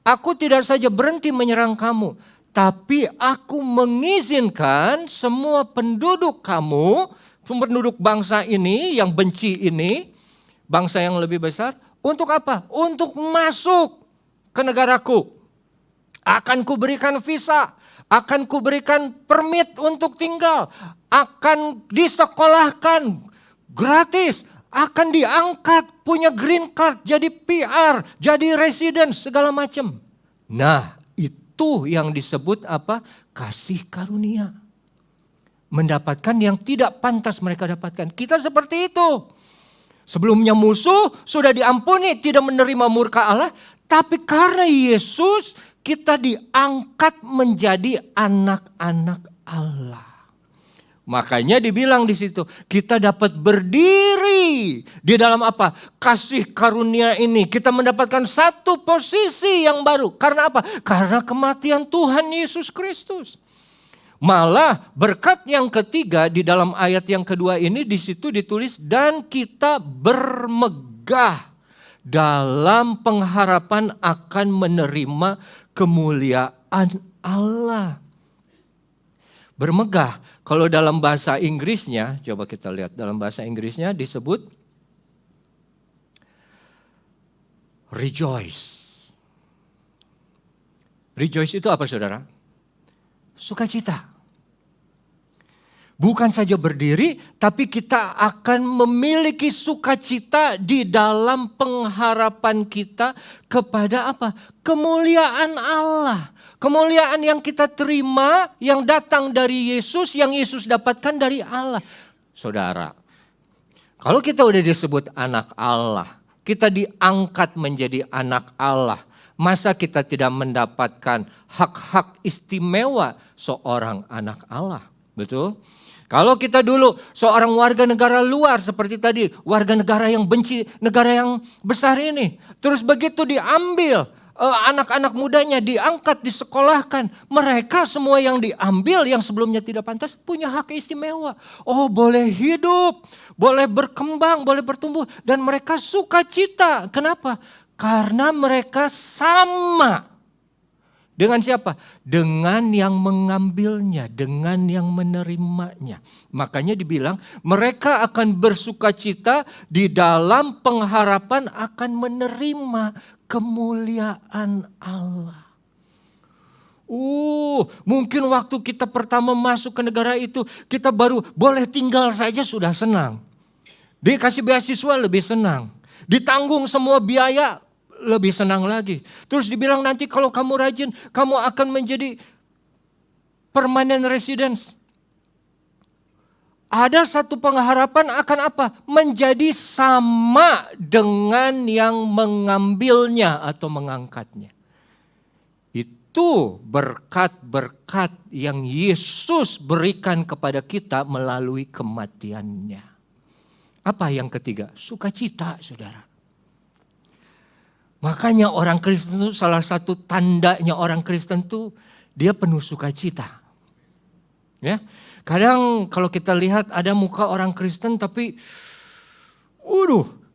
aku tidak saja berhenti menyerang kamu, tapi aku mengizinkan semua penduduk kamu, penduduk bangsa ini yang benci ini, bangsa yang lebih besar, untuk apa? Untuk masuk ke negaraku. Akan kuberikan visa. Akan kuberikan permit untuk tinggal, akan disekolahkan gratis, akan diangkat punya green card, jadi PR, jadi resident, segala macam. Nah Itu yang disebut apa? Kasih karunia. Mendapatkan yang tidak pantas mereka dapatkan. Kita seperti itu. Sebelumnya musuh, sudah diampuni, tidak menerima murka Allah. Tapi karena Yesus, kita diangkat menjadi anak-anak Allah. Makanya dibilang di situ, kita dapat berdiri di dalam apa? Kasih karunia ini. Kita mendapatkan satu posisi yang baru. Karena apa? Karena kematian Tuhan Yesus Kristus. Malah berkat yang ketiga di dalam ayat yang kedua ini di situ ditulis, dan kita bermegah dalam pengharapan akan menerima kemuliaan Allah. Bermegah. Kalau dalam bahasa Inggrisnya, coba kita lihat dalam bahasa Inggrisnya disebut rejoice. Rejoice itu apa saudara? Sukacita. Bukan saja berdiri, tapi kita akan memiliki sukacita di dalam pengharapan kita kepada apa? Kemuliaan Allah. Kemuliaan yang kita terima, yang datang dari Yesus, yang Yesus dapatkan dari Allah. Saudara, kalau kita udah disebut anak Allah, kita diangkat menjadi anak Allah, masa kita tidak mendapatkan hak-hak istimewa seorang anak Allah? Betul? Kalau kita dulu seorang warga negara luar seperti tadi, warga negara yang benci negara yang besar ini, terus begitu diambil, anak-anak mudanya diangkat, disekolahkan, mereka semua yang diambil yang sebelumnya tidak pantas punya hak istimewa. Oh, boleh hidup, boleh berkembang, boleh bertumbuh, dan mereka sukacita. Kenapa? Karena mereka sama. Dengan siapa? Dengan yang mengambilnya, dengan yang menerimanya. Makanya dibilang mereka akan bersukacita di dalam pengharapan akan menerima kemuliaan Allah. Mungkin waktu kita pertama masuk ke negara itu, kita baru boleh tinggal saja sudah senang. Dikasih beasiswa lebih senang. Ditanggung semua biaya lebih senang lagi. Terus dibilang nanti kalau kamu rajin, kamu akan menjadi permanent residence. Ada satu pengharapan akan apa? Menjadi sama dengan yang mengambilnya atau mengangkatnya. Itu berkat-berkat yang Yesus berikan kepada kita melalui kematiannya. Apa yang ketiga? Sukacita, saudara. Makanya orang Kristen itu salah satu tandanya orang Kristen itu dia penuh sukacita. Ya. Kadang kalau kita lihat ada muka orang Kristen tapi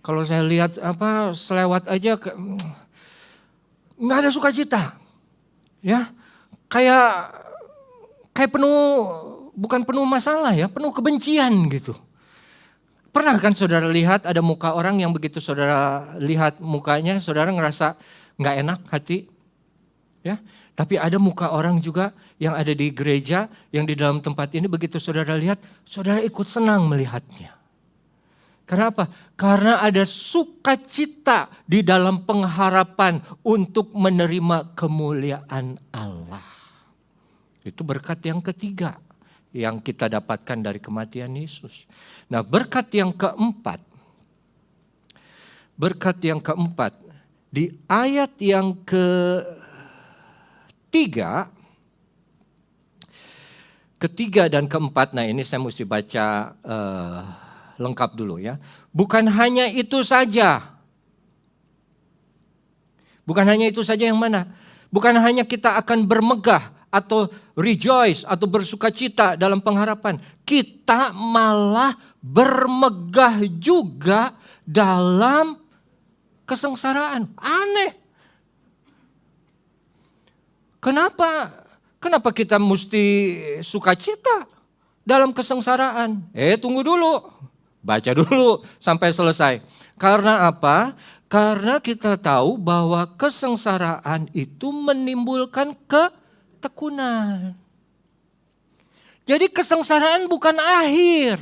kalau saya lihat selewat aja nggak ada sukacita. Ya. Kayak bukan penuh masalah ya, penuh kebencian gitu. Pernah kan saudara lihat ada muka orang yang begitu saudara lihat mukanya, saudara ngerasa nggak enak hati? Ya, tapi ada muka orang juga yang ada di gereja, yang di dalam tempat ini begitu saudara lihat, saudara ikut senang melihatnya. Karena apa? Karena ada sukacita di dalam pengharapan untuk menerima kemuliaan Allah. Itu berkat yang ketiga yang kita dapatkan dari kematian Yesus. Nah, berkat yang keempat di ayat yang ketiga dan keempat. Nah, ini saya mesti baca lengkap dulu ya. Bukan hanya itu saja. Bukan hanya itu saja yang mana? Bukan hanya kita akan bermegah atau rejoice atau bersukacita dalam pengharapan. Kita malah bermegah juga dalam kesengsaraan. Aneh. Kenapa kita mesti sukacita dalam kesengsaraan? Tunggu dulu. Baca dulu sampai selesai. Karena apa? Karena kita tahu bahwa kesengsaraan itu menimbulkan ketekunan. Jadi kesengsaraan bukan akhir.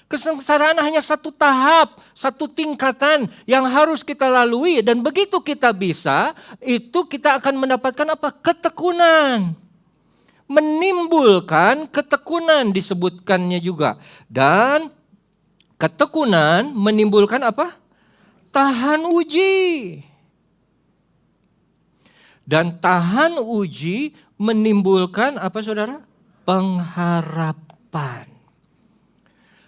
Kesengsaraan hanya satu tahap, satu tingkatan yang harus kita lalui. Dan begitu kita bisa, itu kita akan mendapatkan apa? Ketekunan. Menimbulkan ketekunan disebutkannya juga. Dan ketekunan menimbulkan apa? Tahan uji. Dan tahan uji menimbulkan apa saudara? Pengharapan.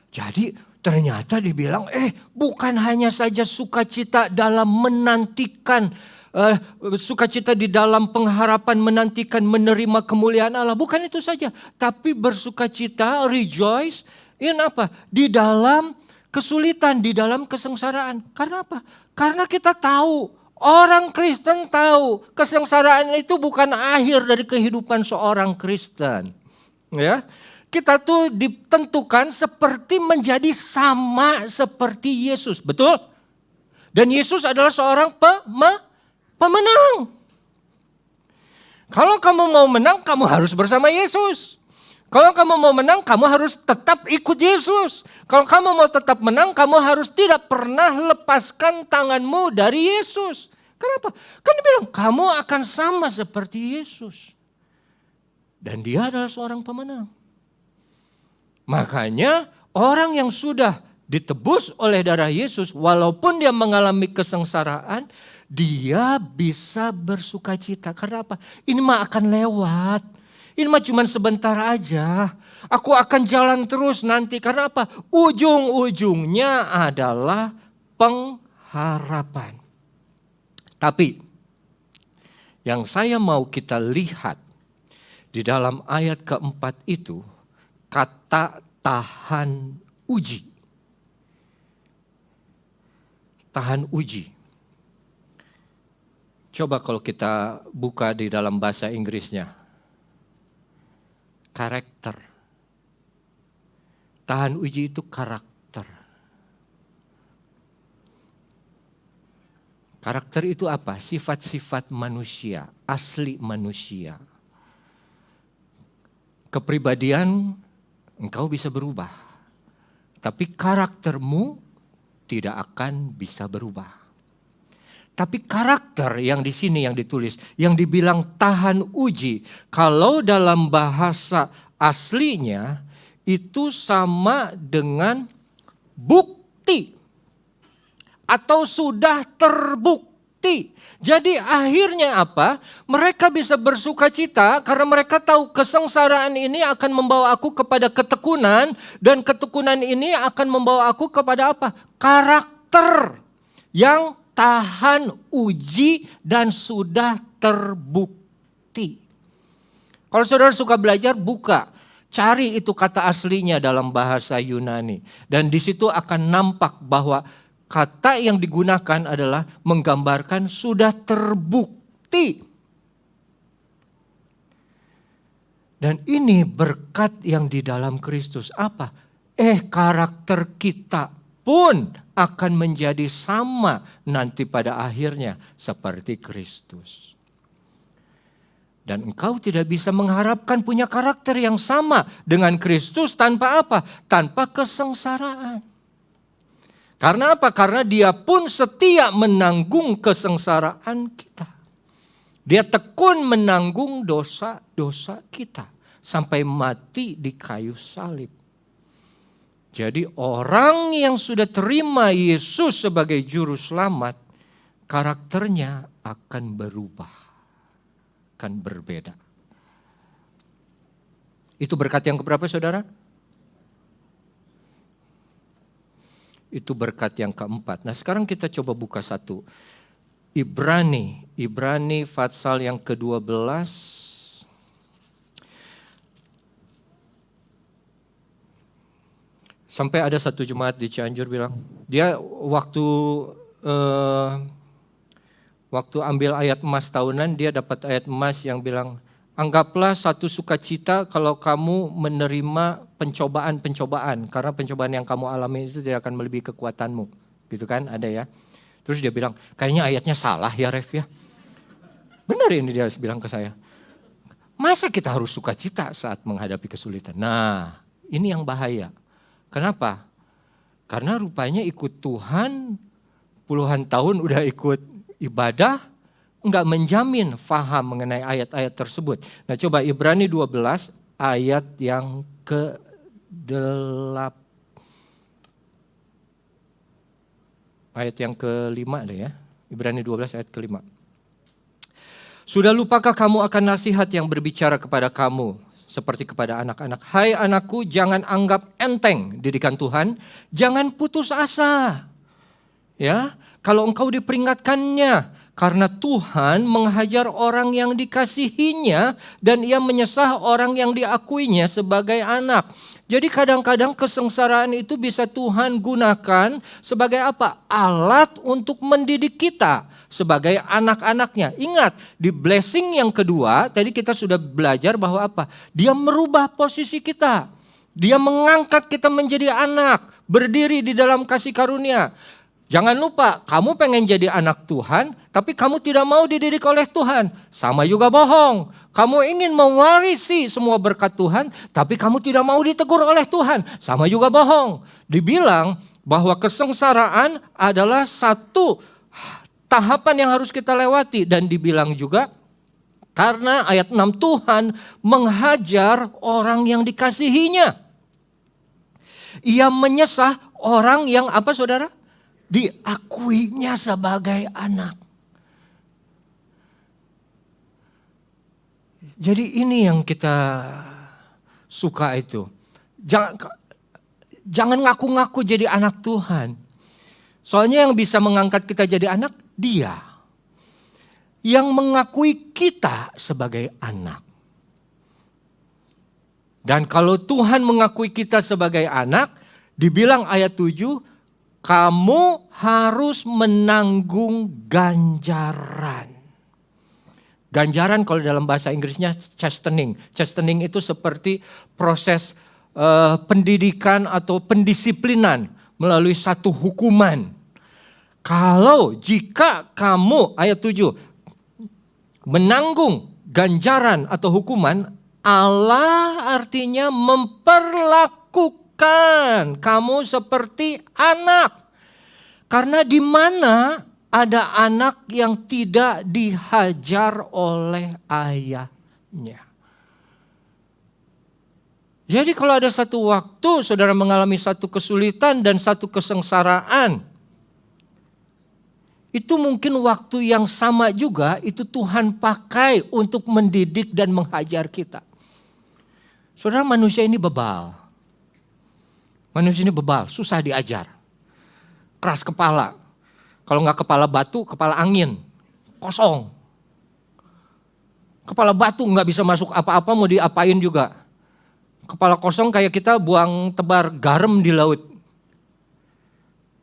Jadi ternyata dibilang bukan hanya saja sukacita dalam menantikan, sukacita di dalam pengharapan menantikan menerima kemuliaan Allah. Bukan itu saja, tapi bersukacita, rejoice, in apa? Di dalam kesulitan, di dalam kesengsaraan. Karena apa? Karena kita tahu, orang Kristen tahu kesengsaraan itu bukan akhir dari kehidupan seorang Kristen. Ya. Kita tuh ditentukan seperti menjadi sama seperti Yesus. Betul? Dan Yesus adalah seorang pemenang. Kalau kamu mau menang, kamu harus bersama Yesus. Kalau kamu mau menang, kamu harus tetap ikut Yesus. Kalau kamu mau tetap menang, kamu harus tidak pernah lepaskan tanganmu dari Yesus. Kenapa? Kan dia bilang, kamu akan sama seperti Yesus. Dan dia adalah seorang pemenang. Makanya orang yang sudah ditebus oleh darah Yesus, walaupun dia mengalami kesengsaraan, dia bisa bersukacita. Karena apa? Ini mah akan lewat. Ini mah cuma sebentar aja. Aku akan jalan terus nanti. Karena apa? Ujung-ujungnya adalah pengharapan. Tapi yang saya mau kita lihat di dalam ayat keempat itu, kata tahan uji. Tahan uji. Coba kalau kita buka di dalam bahasa Inggrisnya. Karakter. Tahan uji itu karakter. Karakter itu apa? Sifat-sifat manusia, asli manusia. Kepribadian engkau bisa berubah, tapi karaktermu tidak akan bisa berubah. Tapi karakter yang di sini yang ditulis, yang dibilang tahan uji, kalau dalam bahasa aslinya itu sama dengan bukti atau sudah terbukti. Jadi akhirnya apa? Mereka bisa bersukacita karena mereka tahu kesengsaraan ini akan membawa aku kepada ketekunan. Dan ketekunan ini akan membawa aku kepada apa? Karakter yang tahan uji dan sudah terbukti. Kalau saudara suka belajar, buka. Cari itu kata aslinya dalam bahasa Yunani. Dan di situ akan nampak bahwa kata yang digunakan adalah menggambarkan sudah terbukti. Dan ini berkat yang di dalam Kristus. Apa? Karakter kita pun akan menjadi sama nanti pada akhirnya seperti Kristus. Dan engkau tidak bisa mengharapkan punya karakter yang sama dengan Kristus tanpa apa? Tanpa kesengsaraan. Karena apa? Karena dia pun setia menanggung kesengsaraan kita. Dia tekun menanggung dosa-dosa kita. Sampai mati di kayu salib. Jadi orang yang sudah terima Yesus sebagai juru selamat, karakternya akan berubah. Akan berbeda. Itu berkat yang keberapa saudara? Itu berkat yang keempat. Nah sekarang kita coba buka satu. Ibrani pasal yang ke-12. Sampai ada satu jemaat di Cianjur bilang, dia waktu ambil ayat emas tahunan, dia dapat ayat emas yang bilang, anggaplah satu sukacita kalau kamu menerima pencobaan-pencobaan. Karena pencobaan yang kamu alami itu tidak akan melebihi kekuatanmu. Gitu kan, ada ya. Terus dia bilang, kayaknya ayatnya salah ya Ref ya. Benar ini dia bilang ke saya. Masa kita harus sukacita saat menghadapi kesulitan? Nah, ini yang bahaya. Kenapa? Karena rupanya ikut Tuhan puluhan tahun udah ikut ibadah, enggak menjamin faham mengenai ayat-ayat tersebut. Nah coba Ibrani 12 ayat yang ke-8. Ayat yang ke-5 deh ya. Ibrani 12 ayat ke-5. Sudah lupakah kamu akan nasihat yang berbicara kepada kamu seperti kepada anak-anak? Hai anakku, jangan anggap enteng didikan Tuhan, jangan putus asa. Ya, kalau engkau diperingatkannya, karena Tuhan menghajar orang yang dikasihinya dan ia menyesah orang yang diakuinya sebagai anak. Jadi kadang-kadang kesengsaraan itu bisa Tuhan gunakan sebagai apa? Alat untuk mendidik kita sebagai anak-anaknya. Ingat, di blessing yang kedua, tadi kita sudah belajar bahwa apa? Dia merubah posisi kita. Dia mengangkat kita menjadi anak, berdiri di dalam kasih karunia. Jangan lupa, kamu pengen jadi anak Tuhan, tapi kamu tidak mau dididik oleh Tuhan. Sama juga bohong. Kamu ingin mewarisi semua berkat Tuhan, tapi kamu tidak mau ditegur oleh Tuhan. Sama juga bohong. Dibilang bahwa kesengsaraan adalah satu tahapan yang harus kita lewati. Dan dibilang juga, karena ayat 6 Tuhan menghajar orang yang dikasihinya. Ia menyesah orang yang apa saudara? Diakuinya sebagai anak. Jadi ini yang kita suka itu. Jangan ngaku-ngaku jadi anak Tuhan. Soalnya yang bisa mengangkat kita jadi anak, Dia. Yang mengakui kita sebagai anak. Dan kalau Tuhan mengakui kita sebagai anak, dibilang ayat 7, kamu harus menanggung ganjaran. Ganjaran kalau dalam bahasa Inggrisnya chastening. Chastening itu seperti proses pendidikan atau pendisiplinan melalui satu hukuman. Kalau jika kamu, ayat 7, menanggung ganjaran atau hukuman, Allah artinya memperlakukan kamu seperti anak. Karena di mana ada anak yang tidak dihajar oleh ayahnya. Jadi kalau ada satu waktu saudara mengalami satu kesulitan dan satu kesengsaraan, itu mungkin waktu yang sama juga itu Tuhan pakai untuk mendidik dan menghajar kita. Saudara, manusia ini bebal. Manusia ini bebal, susah diajar. Keras kepala. Kalau nggak kepala batu, kepala angin. Kosong. Kepala batu nggak bisa masuk apa-apa, mau diapain juga. Kepala kosong kayak kita buang tebar garam di laut.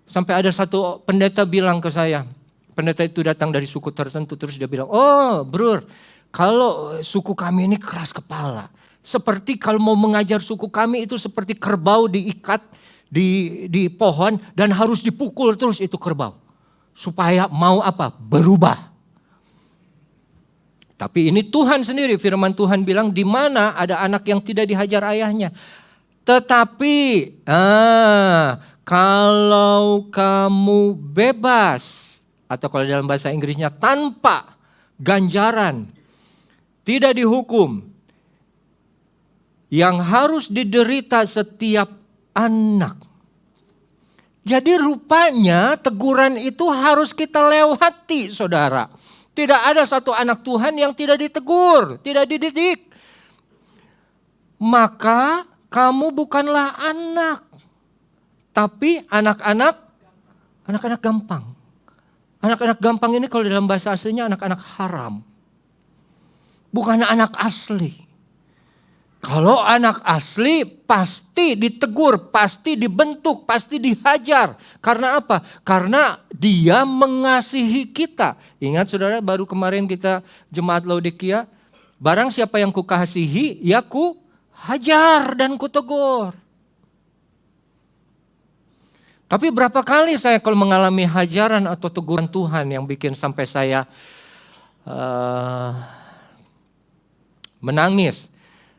Sampai ada satu pendeta bilang ke saya. Pendeta itu datang dari suku tertentu, terus dia bilang, oh bro, kalau suku kami ini keras kepala. Seperti kalau mau mengajar suku kami itu seperti kerbau diikat di pohon dan harus dipukul terus itu kerbau. Supaya mau apa? Berubah. Tapi ini Tuhan sendiri, firman Tuhan bilang di mana ada anak yang tidak dihajar ayahnya. Tetapi kalau kamu bebas, atau kalau dalam bahasa Inggrisnya tanpa ganjaran, tidak dihukum, yang harus diderita setiap anak. Jadi rupanya teguran itu harus kita lewati, saudara. Tidak ada satu anak Tuhan yang tidak ditegur, tidak dididik. Maka kamu bukanlah anak, tapi anak-anak gampang. Anak-anak gampang ini kalau dalam bahasa aslinya anak-anak haram. Bukan anak asli. Kalau anak asli pasti ditegur, pasti dibentuk, pasti dihajar. Karena apa? Karena dia mengasihi kita. Ingat saudara, baru kemarin kita jemaat Laodikia, barang siapa yang kukasihi, ya ku hajar dan kutegur. Tapi berapa kali saya kalau mengalami hajaran atau teguran Tuhan yang bikin sampai saya menangis.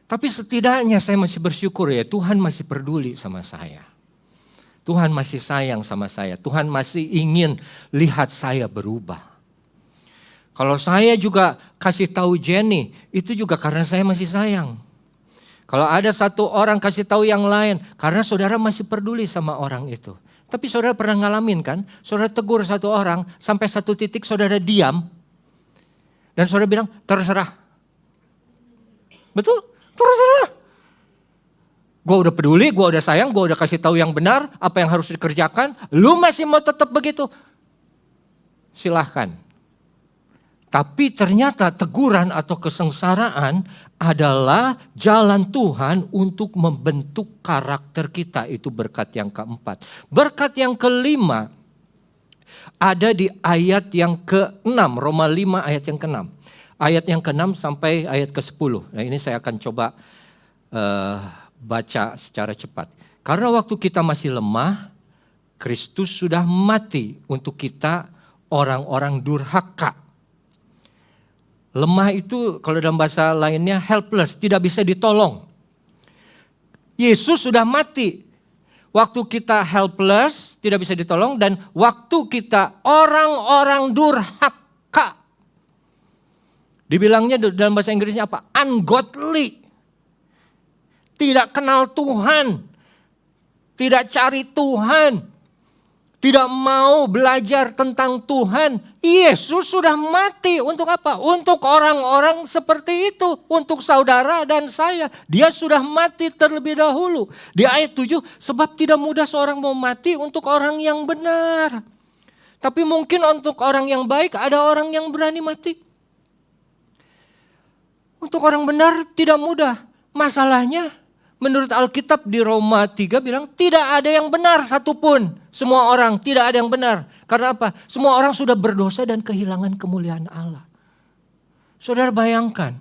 Tapi setidaknya saya masih bersyukur ya, Tuhan masih peduli sama saya. Tuhan masih sayang sama saya. Tuhan masih ingin lihat saya berubah. Kalau saya juga kasih tahu Jenny, itu juga karena saya masih sayang. Kalau ada satu orang kasih tahu yang lain, karena saudara masih peduli sama orang itu. Tapi saudara pernah ngalamin kan, saudara tegur satu orang, sampai satu titik saudara diam, dan saudara bilang, terserah. Betul? Terserah. Gue udah peduli, gue udah sayang, gue udah kasih tahu yang benar, apa yang harus dikerjakan. Lu masih mau tetap begitu? Silahkan. Tapi ternyata teguran atau kesengsaraan adalah jalan Tuhan untuk membentuk karakter kita. Itu berkat yang keempat. Berkat yang kelima ada di ayat yang ke-6, Roma 5 ayat yang ke-6. Ayat yang ke-6 sampai ayat ke-10. Nah ini saya akan coba baca secara cepat. Karena waktu kita masih lemah, Kristus sudah mati untuk kita orang-orang durhaka. Lemah itu kalau dalam bahasa lainnya helpless, tidak bisa ditolong. Yesus sudah mati. Waktu kita helpless, tidak bisa ditolong, dan waktu kita orang-orang durhaka. Dibilangnya dalam bahasa Inggrisnya apa? Ungodly. Tidak kenal Tuhan, tidak cari Tuhan, tidak mau belajar tentang Tuhan. Yesus sudah mati untuk apa? Untuk orang-orang seperti itu, untuk saudara dan saya. Dia sudah mati terlebih dahulu. Di ayat 7, sebab tidak mudah seorang mau mati untuk orang yang benar. Tapi mungkin untuk orang yang baik ada orang yang berani mati. Untuk orang benar tidak mudah. Masalahnya menurut Alkitab di Roma 3 bilang tidak ada yang benar satupun. Semua orang tidak ada yang benar. Karena apa? Semua orang sudah berdosa dan kehilangan kemuliaan Allah. Saudara bayangkan.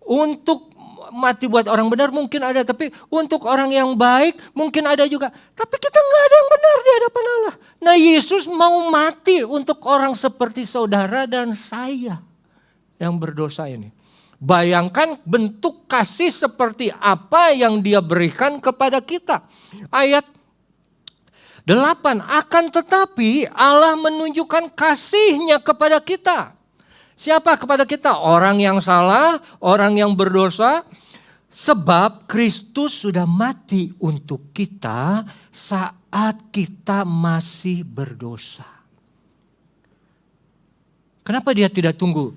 Untuk mati buat orang benar mungkin ada. Tapi untuk orang yang baik mungkin ada juga. Tapi kita nggak ada yang benar di hadapan Allah. Nah Yesus mau mati untuk orang seperti saudara dan saya yang berdosa ini. Bayangkan bentuk kasih seperti apa yang Dia berikan kepada kita. Ayat 8, akan tetapi Allah menunjukkan kasih-Nya kepada kita. Siapa kepada kita? Orang yang salah, orang yang berdosa. Sebab Kristus sudah mati untuk kita saat kita masih berdosa. Kenapa Dia tidak tunggu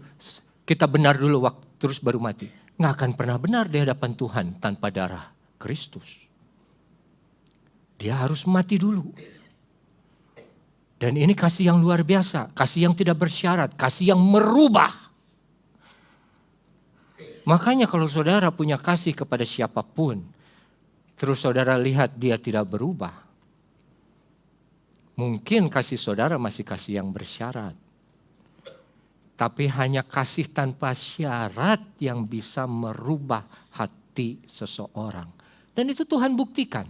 kita benar dulu waktu terus baru mati? Nggak akan pernah benar di hadapan Tuhan tanpa darah Kristus. Dia harus mati dulu. Dan ini kasih yang luar biasa. Kasih yang tidak bersyarat. Kasih yang merubah. Makanya kalau saudara punya kasih kepada siapapun, terus saudara lihat dia tidak berubah, mungkin kasih saudara masih kasih yang bersyarat. Tapi hanya kasih tanpa syarat yang bisa merubah hati seseorang. Dan itu Tuhan buktikan.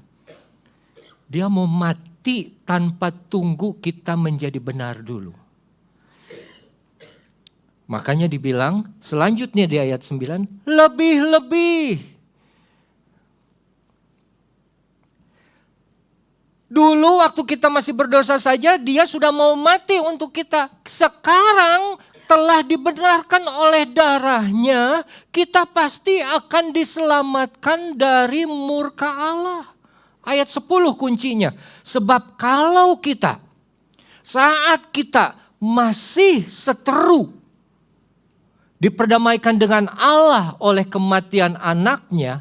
Dia mau mati tanpa tunggu kita menjadi benar dulu. Makanya dibilang selanjutnya di ayat 9, lebih-lebih. Dulu waktu kita masih berdosa saja dia sudah mau mati untuk kita. Sekarang telah dibenarkan oleh darahnya, kita pasti akan diselamatkan dari murka Allah. Ayat 10 kuncinya. Sebab kalau kita, saat kita masih seteru, diperdamaikan dengan Allah oleh kematian anaknya,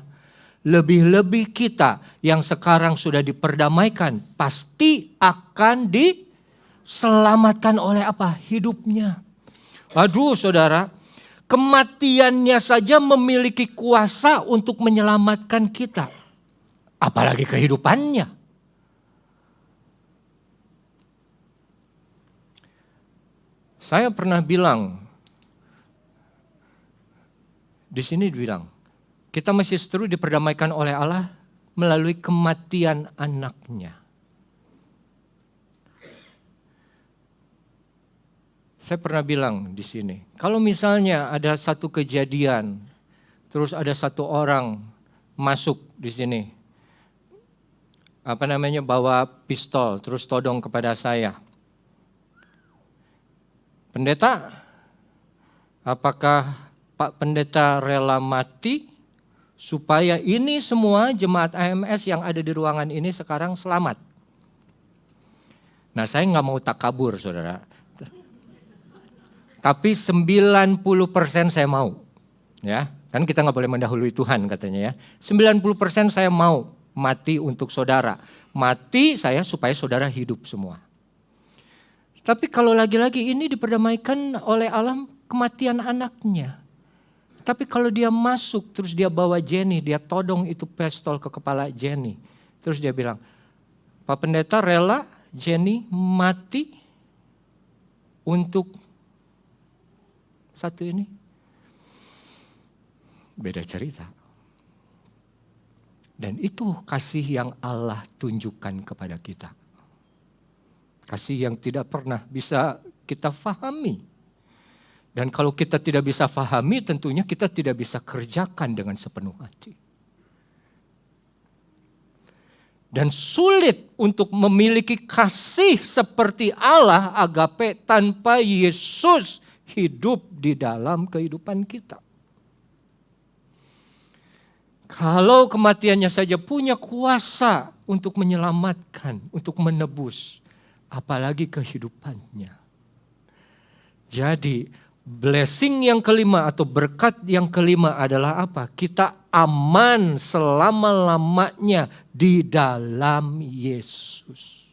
lebih-lebih kita yang sekarang sudah diperdamaikan, pasti akan diselamatkan oleh apa? Hidupnya. Aduh saudara, kematiannya saja memiliki kuasa untuk menyelamatkan kita. Apalagi kehidupannya. Saya pernah bilang, di sini dibilang, kita masih seterus diperdamaikan oleh Allah melalui kematian anaknya. Saya pernah bilang di sini, kalau misalnya ada satu kejadian, terus ada satu orang masuk di sini, bawa pistol terus todong kepada saya. Pendeta, apakah Pak Pendeta rela mati supaya ini semua jemaat AMS yang ada di ruangan ini sekarang selamat? Nah, saya nggak mau takabur, saudara. Tapi 90% saya mau. Ya, kan kita nggak boleh mendahului Tuhan katanya ya. 90% saya mau mati untuk saudara. Mati saya supaya saudara hidup semua. Tapi kalau lagi-lagi ini diperdamaikan oleh alam kematian anaknya. Tapi kalau dia masuk terus dia bawa Jenny, dia todong itu pistol ke kepala Jenny. Terus dia bilang, Pak Pendeta rela Jenny mati untuk satu ini? Beda cerita. Dan itu kasih yang Allah tunjukkan kepada kita. Kasih yang tidak pernah bisa kita fahami. Dan kalau kita tidak bisa fahami, tentunya kita tidak bisa kerjakan dengan sepenuh hati. Dan sulit untuk memiliki kasih seperti Allah agape tanpa Yesus hidup di dalam kehidupan kita. Kalau kematiannya saja punya kuasa untuk menyelamatkan, untuk menebus, apalagi kehidupannya. Jadi blessing yang kelima atau berkat yang kelima adalah apa? Kita aman selama-lamanya di dalam Yesus.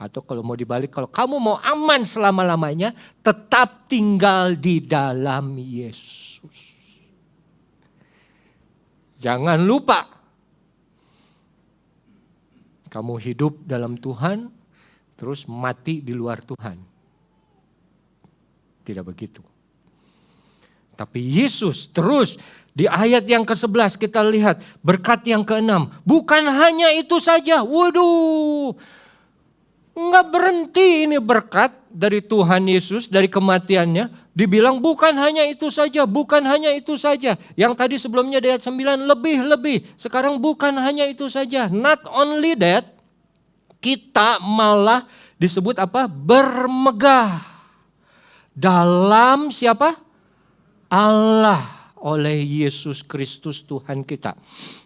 Atau kalau mau dibalik, kalau kamu mau aman selama-lamanya, tetap tinggal di dalam Yesus. Jangan lupa, kamu hidup dalam Tuhan, terus mati di luar Tuhan. Tidak begitu. Tapi Yesus terus di ayat yang ke-11 kita lihat berkat yang ke-6. Bukan hanya itu saja. Waduh, enggak berhenti ini berkat dari Tuhan Yesus, dari kematiannya. Dibilang bukan hanya itu saja, bukan hanya itu saja. Yang tadi sebelumnya di ayat 9 lebih-lebih. Sekarang bukan hanya itu saja. Not only that, kita malah disebut apa? Bermegah. Dalam siapa? Allah, oleh Yesus Kristus Tuhan kita.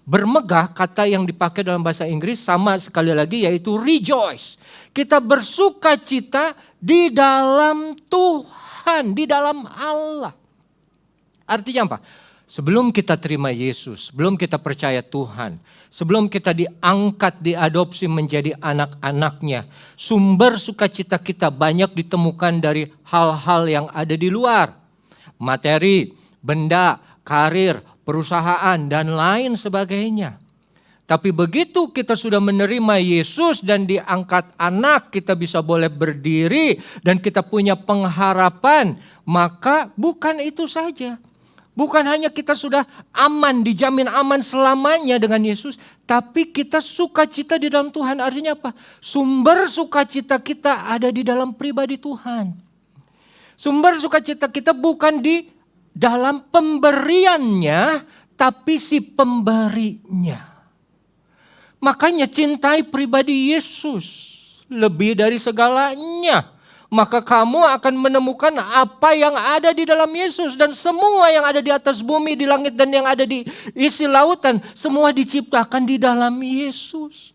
Bermegah, kata yang dipakai dalam bahasa Inggris sama sekali lagi yaitu rejoice. Kita bersuka cita di dalam Tuhan, di dalam Allah. Artinya apa? Sebelum kita terima Yesus, sebelum kita percaya Tuhan, sebelum kita diangkat, diadopsi menjadi anak-anaknya, sumber sukacita kita banyak ditemukan dari hal-hal yang ada di luar. Materi, benda, karir, perusahaan, dan lain sebagainya. Tapi begitu kita sudah menerima Yesus dan diangkat anak, kita bisa boleh berdiri dan kita punya pengharapan, maka bukan itu saja. Bukan hanya kita sudah aman, dijamin aman selamanya dengan Yesus, tapi kita sukacita di dalam Tuhan. Artinya apa? Sumber sukacita kita ada di dalam pribadi Tuhan. Sumber sukacita kita bukan di dalam pemberiannya, tapi si pemberinya. Makanya cintai pribadi Yesus lebih dari segalanya. Maka kamu akan menemukan apa yang ada di dalam Yesus. Dan semua yang ada di atas bumi, di langit dan yang ada di isi lautan. Semua diciptakan di dalam Yesus.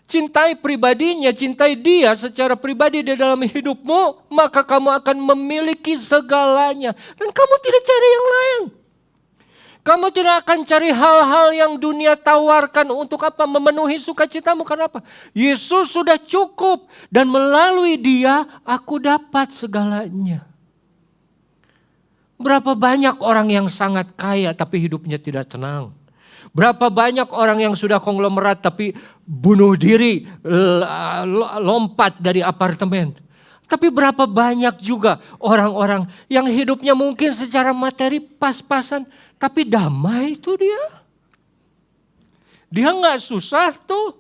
Cintai pribadinya, cintai dia secara pribadi di dalam hidupmu. Maka kamu akan memiliki segalanya. Dan kamu tidak cari yang lain. Kamu tidak akan cari hal-hal yang dunia tawarkan untuk apa? Memenuhi sukacitamu. Karena apa? Yesus sudah cukup. Dan melalui dia aku dapat segalanya. Berapa banyak orang yang sangat kaya tapi hidupnya tidak tenang. Berapa banyak orang yang sudah konglomerat tapi bunuh diri, lompat dari apartemen. Tapi berapa banyak juga orang-orang yang hidupnya mungkin secara materi pas-pasan, tapi damai itu dia. Dia gak susah tuh.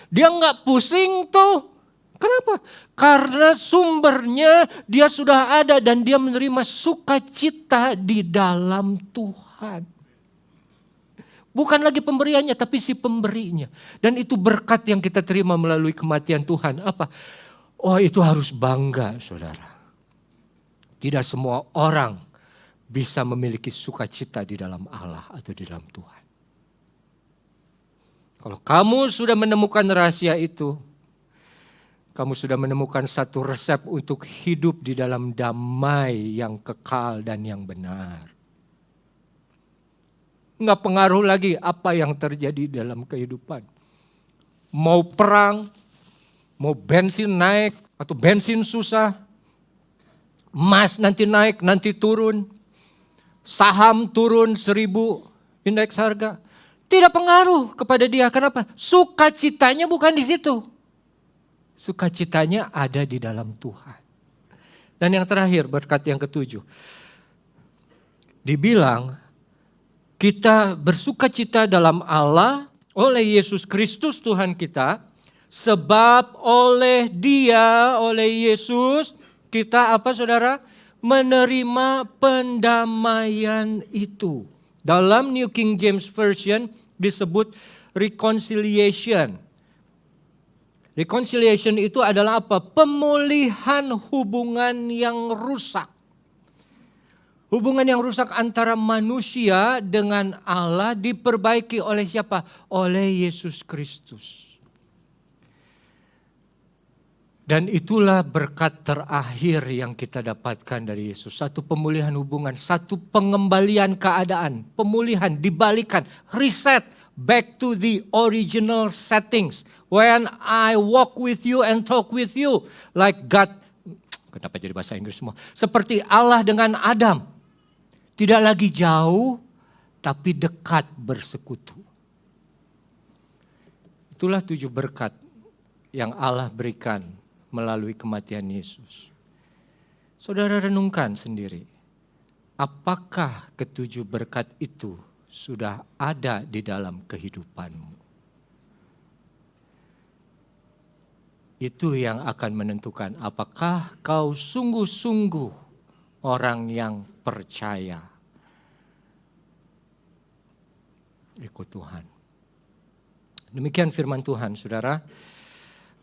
Dia gak pusing tuh. Kenapa? Karena sumbernya dia sudah ada dan dia menerima sukacita di dalam Tuhan. Bukan lagi pemberiannya, tapi si pemberinya. Dan itu berkat yang kita terima melalui kematian Tuhan. Apa? Oh, itu harus bangga, saudara. Tidak semua orang bisa memiliki sukacita di dalam Allah atau di dalam Tuhan. Kalau kamu sudah menemukan rahasia itu, kamu sudah menemukan satu resep untuk hidup di dalam damai yang kekal dan yang benar. Enggak pengaruh lagi apa yang terjadi dalam kehidupan. Mau perang, mau bensin naik atau bensin susah, emas nanti naik, nanti turun, saham turun 1.000 indeks harga. Tidak pengaruh kepada dia. Kenapa? Sukacitanya bukan di situ. Sukacitanya ada di dalam Tuhan. Dan yang terakhir, berkat yang ketujuh. Dibilang, kita bersukacita dalam Allah oleh Yesus Kristus Tuhan kita. Sebab oleh Dia, oleh Yesus, kita apa saudara? Menerima pendamaian itu. Dalam New King James Version disebut reconciliation. Reconciliation itu adalah apa? Pemulihan hubungan yang rusak. Hubungan yang rusak antara manusia dengan Allah diperbaiki oleh siapa? Oleh Yesus Kristus. Dan itulah berkat terakhir yang kita dapatkan dari Yesus. Satu pemulihan hubungan, satu pengembalian keadaan. Pemulihan, dibalikan, reset. Back to the original settings. When I walk with you and talk with you. Like God. Kenapa jadi bahasa Inggris semua? Seperti Allah dengan Adam. Tidak lagi jauh, tapi dekat bersekutu. Itulah 7 berkat yang Allah berikan melalui kematian Yesus. Saudara renungkan sendiri. Apakah ke-7 berkat itu sudah ada di dalam kehidupanmu? Itu yang akan menentukan apakah kau sungguh-sungguh orang yang percaya ikut Tuhan. Demikian firman Tuhan, saudara.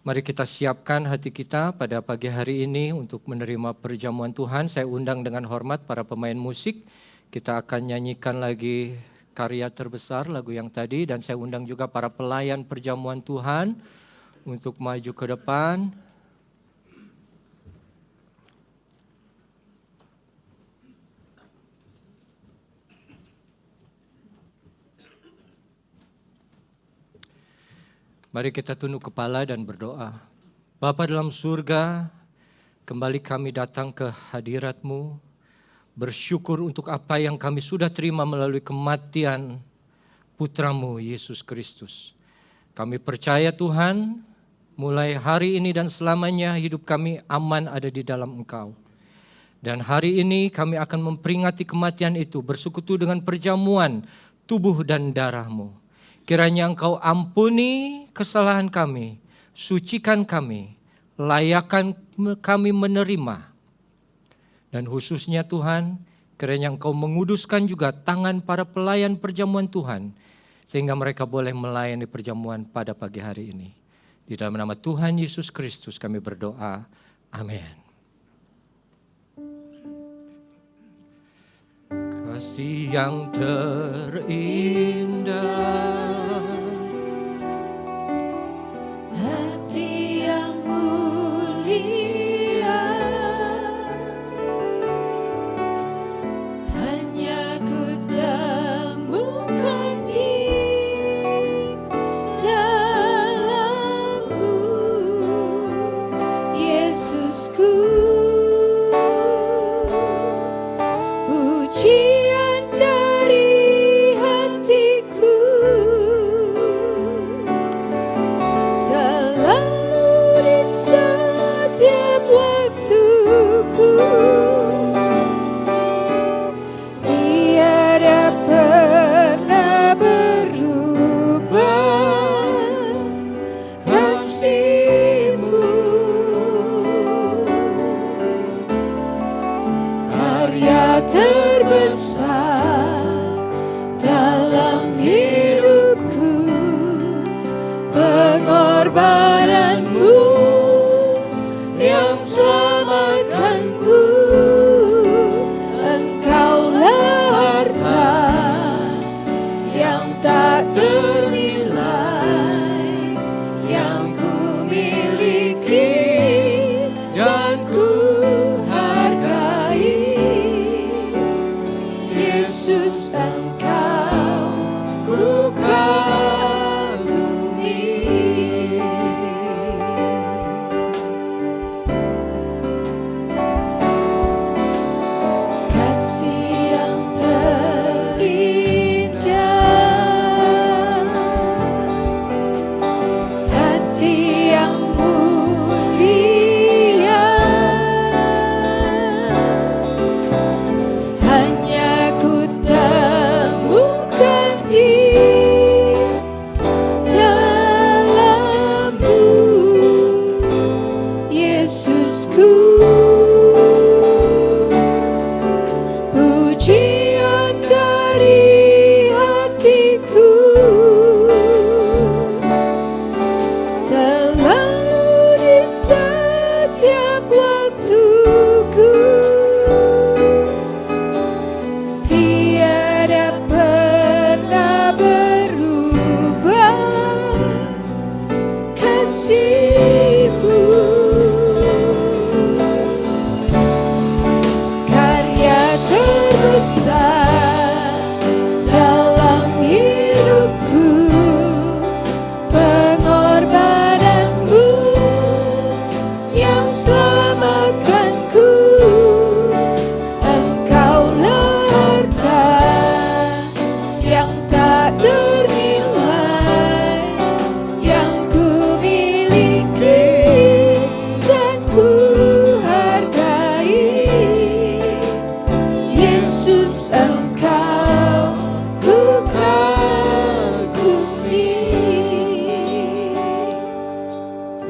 Mari kita siapkan hati kita pada pagi hari ini untuk menerima perjamuan Tuhan. Saya undang dengan hormat para pemain musik. Kita akan nyanyikan lagi karya terbesar, lagu yang tadi. Dan saya undang juga para pelayan perjamuan Tuhan untuk maju ke depan. Mari kita tunduk kepala dan berdoa. Bapa dalam surga, kembali kami datang ke hadirat-Mu, bersyukur untuk apa yang kami sudah terima melalui kematian Putra-Mu, Yesus Kristus. Kami percaya Tuhan, mulai hari ini dan selamanya hidup kami aman ada di dalam Engkau. Dan hari ini kami akan memperingati kematian itu, bersekutu dengan perjamuan tubuh dan darah-Mu. Kiranya Engkau ampuni kesalahan kami, sucikan kami, layakkan kami menerima. Dan khususnya Tuhan, kiranya Engkau menguduskan juga tangan para pelayan perjamuan Tuhan, sehingga mereka boleh melayani perjamuan pada pagi hari ini. Di dalam nama Tuhan Yesus Kristus kami berdoa. Amin. Kasih yang terindah, Hati yang mulia, hanya ku temukan di dalam-Mu, Yesusku. Pujian dari hati pengorbananmu yang selamatkanku. Engkaulah harta yang tak ternilai yang ku miliki dan ku hargai. Yesus, Engkau ku kagumi. Kasih yang terindah, hati yang mulia, hanya ku temukan di dalam-Mu, Yesusku. Pujian dari hatiku selalu di setiap waktuku, tiada pernah berubah kasih-Mu. Karya terbesar dalam hidupku, pengorbananmu yang selamatkanku. Engkaulah harta yang tak ternilai yang ku miliki dan ku hargai. Yesus, Engkau ku kagumi.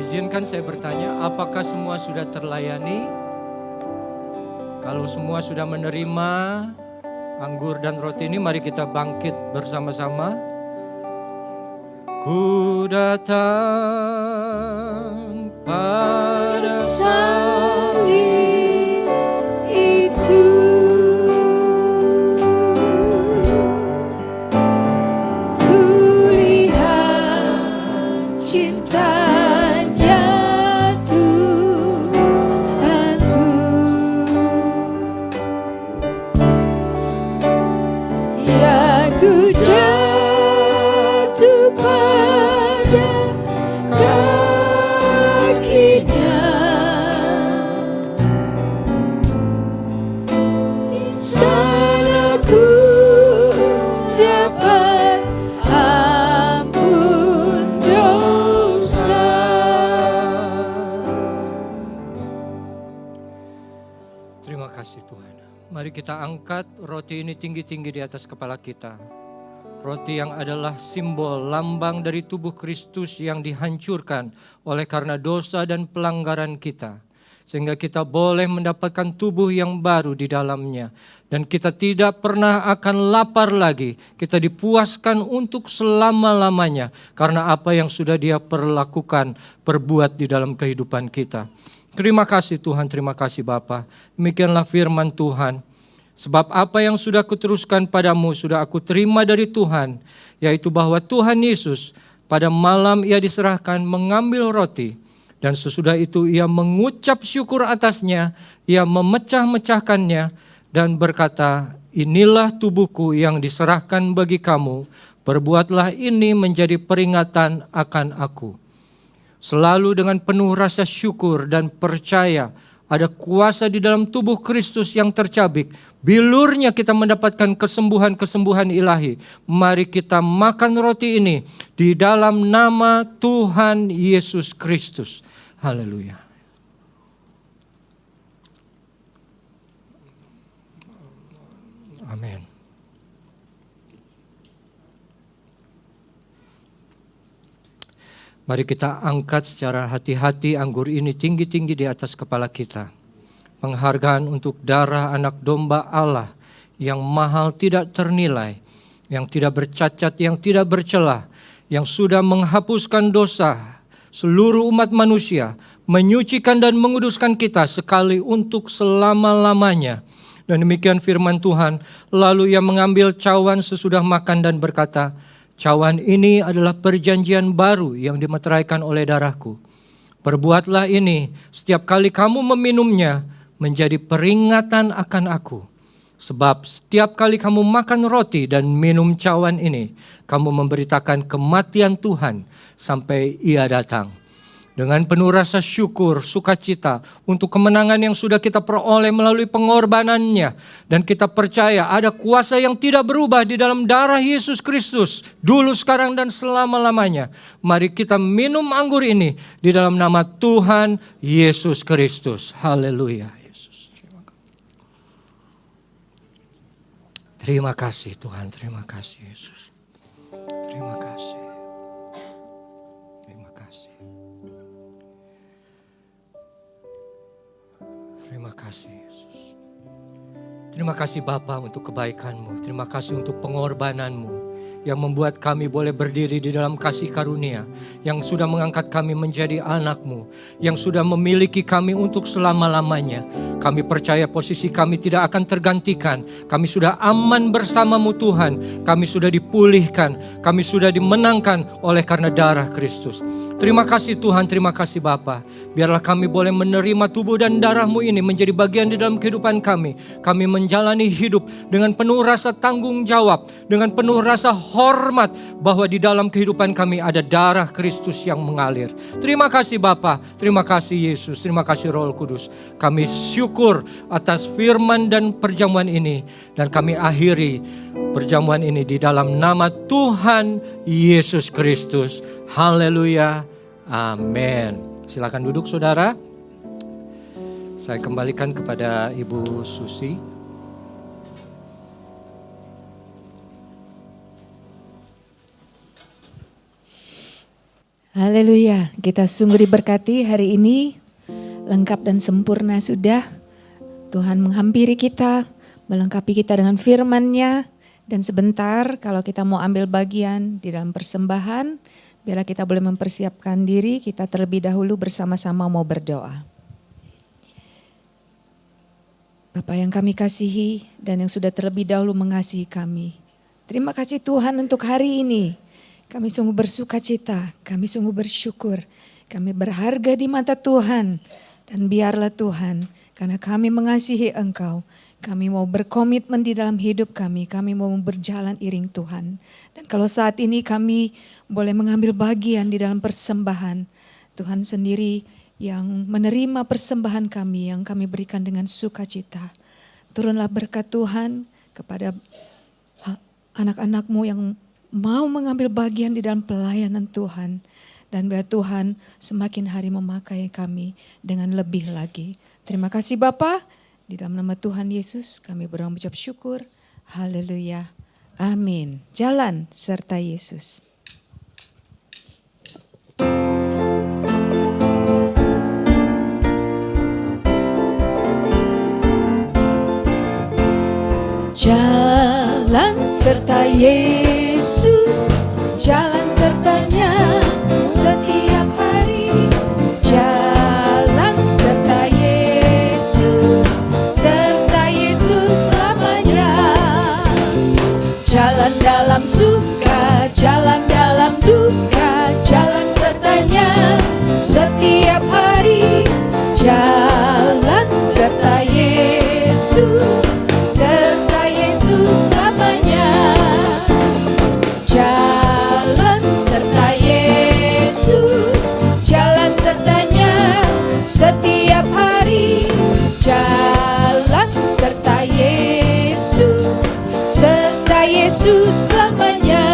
Izinkan saya bertanya, apakah semua sudah terlayani? Kalau semua sudah menerima anggur dan roti ini, mari kita bangkit bersama-sama. Ku datang pada Salib itu, ku lihat cintanya Tuhanku. Ya, ku jatuh pada kakinya, di sana ku dapat ampun dosa. Terima kasih Tuhan. Mari kita angkat roti ini tinggi-tinggi di atas kepala kita. Roti yang adalah simbol lambang dari tubuh Kristus yang dihancurkan oleh karena dosa dan pelanggaran kita. Sehingga kita boleh mendapatkan tubuh yang baru di dalamnya. Dan kita tidak pernah akan lapar lagi. Kita dipuaskan untuk selama-lamanya. Karena apa yang sudah Dia perbuat di dalam kehidupan kita. Terima kasih Tuhan, terima kasih Bapa. Demikianlah firman Tuhan. Sebab apa yang sudah kuteruskan padamu sudah aku terima dari Tuhan. Yaitu bahwa Tuhan Yesus pada malam Ia diserahkan mengambil roti. Dan sesudah itu Ia mengucap syukur atasnya. Ia memecah-mecahkannya dan berkata, inilah tubuhku yang diserahkan bagi kamu. Perbuatlah ini menjadi peringatan akan aku. Selalu dengan penuh rasa syukur dan percaya ada kuasa di dalam tubuh Kristus yang tercabik. Bilurnya kita mendapatkan kesembuhan-kesembuhan ilahi. Mari kita makan roti ini di dalam nama Tuhan Yesus Kristus. Haleluya. Amin. Mari kita angkat secara hati-hati anggur ini tinggi-tinggi di atas kepala kita. Penghargaan untuk darah anak domba Allah yang mahal tidak ternilai, yang tidak bercacat, yang tidak bercelah, yang sudah menghapuskan dosa seluruh umat manusia, menyucikan dan menguduskan kita sekali untuk selama-lamanya. Dan demikian firman Tuhan. Lalu ia mengambil cawan sesudah makan dan berkata, cawan ini adalah perjanjian baru yang dimeteraikan oleh darahku. Perbuatlah ini setiap kali kamu meminumnya menjadi peringatan akan aku. Sebab setiap kali kamu makan roti dan minum cawan ini, kamu memberitakan kematian Tuhan sampai ia datang. Dengan penuh rasa syukur, sukacita untuk kemenangan yang sudah kita peroleh melalui pengorbanannya. Dan kita percaya ada kuasa yang tidak berubah di dalam darah Yesus Kristus. Dulu, sekarang, dan selama-lamanya. Mari kita minum anggur ini di dalam nama Tuhan Yesus Kristus. Haleluya. Yesus. Terima kasih Tuhan, terima kasih Yesus. Terima kasih. Terima kasih Yesus. Terima kasih Bapa untuk kebaikan-Mu. Terima kasih untuk pengorbanan-Mu yang membuat kami boleh berdiri di dalam kasih karunia, yang sudah mengangkat kami menjadi anak-Mu, yang sudah memiliki kami untuk selama-lamanya. Kami percaya posisi kami tidak akan tergantikan. Kami sudah aman bersama-Mu Tuhan. Kami sudah dipulihkan. Kami sudah dimenangkan oleh karena darah Kristus. Terima kasih Tuhan, terima kasih Bapa. Biarlah kami boleh menerima tubuh dan darah-Mu ini menjadi bagian di dalam kehidupan kami. Kami menjalani hidup dengan penuh rasa tanggung jawab, dengan penuh rasa hormat bahwa di dalam kehidupan kami ada darah Kristus yang mengalir. Terima kasih Bapa, terima kasih Yesus, terima kasih Roh Kudus. Kami syukur atas firman dan perjamuan ini, dan kami akhiri perjamuan ini di dalam nama Tuhan Yesus Kristus. Haleluya. Amin. Silakan duduk saudara. Saya kembalikan kepada Ibu Susi. Haleluya, kita sungguh diberkati hari ini, lengkap dan sempurna sudah. Tuhan menghampiri kita, melengkapi kita dengan firman-Nya. Dan sebentar kalau kita mau ambil bagian di dalam persembahan, biarlah kita boleh mempersiapkan diri, kita terlebih dahulu bersama-sama mau berdoa. Bapa yang kami kasihi dan yang sudah terlebih dahulu mengasihi kami. Terima kasih Tuhan untuk hari ini. Kami sungguh bersuka cita, kami sungguh bersyukur. Kami berharga di mata Tuhan. Dan biarlah Tuhan, karena kami mengasihi Engkau, kami mau berkomitmen di dalam hidup kami mau berjalan iring Tuhan. Dan kalau saat ini kami boleh mengambil bagian di dalam persembahan, Tuhan sendiri yang menerima persembahan kami yang kami berikan dengan sukacita. Turunlah berkat Tuhan kepada anak-anak-Mu yang mau mengambil bagian di dalam pelayanan Tuhan. Dan biar Tuhan semakin hari memakai kami dengan lebih lagi. Terima kasih Bapa. Di dalam nama Tuhan Yesus kami berdoa mengucap syukur. Haleluya. Amin. Jalan serta Yesus. Jalan serta Yesus, jalan sertanya setiap hari. Jalan serta Yesus, serta Yesus selamanya. Jalan dalam suka, jalan dalam duka, jalan sertanya setiap hari. Jalan serta Yesus, serta Yesus selamanya. Jalan serta Yesus, jalan sertanya setiap hari. Jalan serta Yesus, serta Yesus selamanya.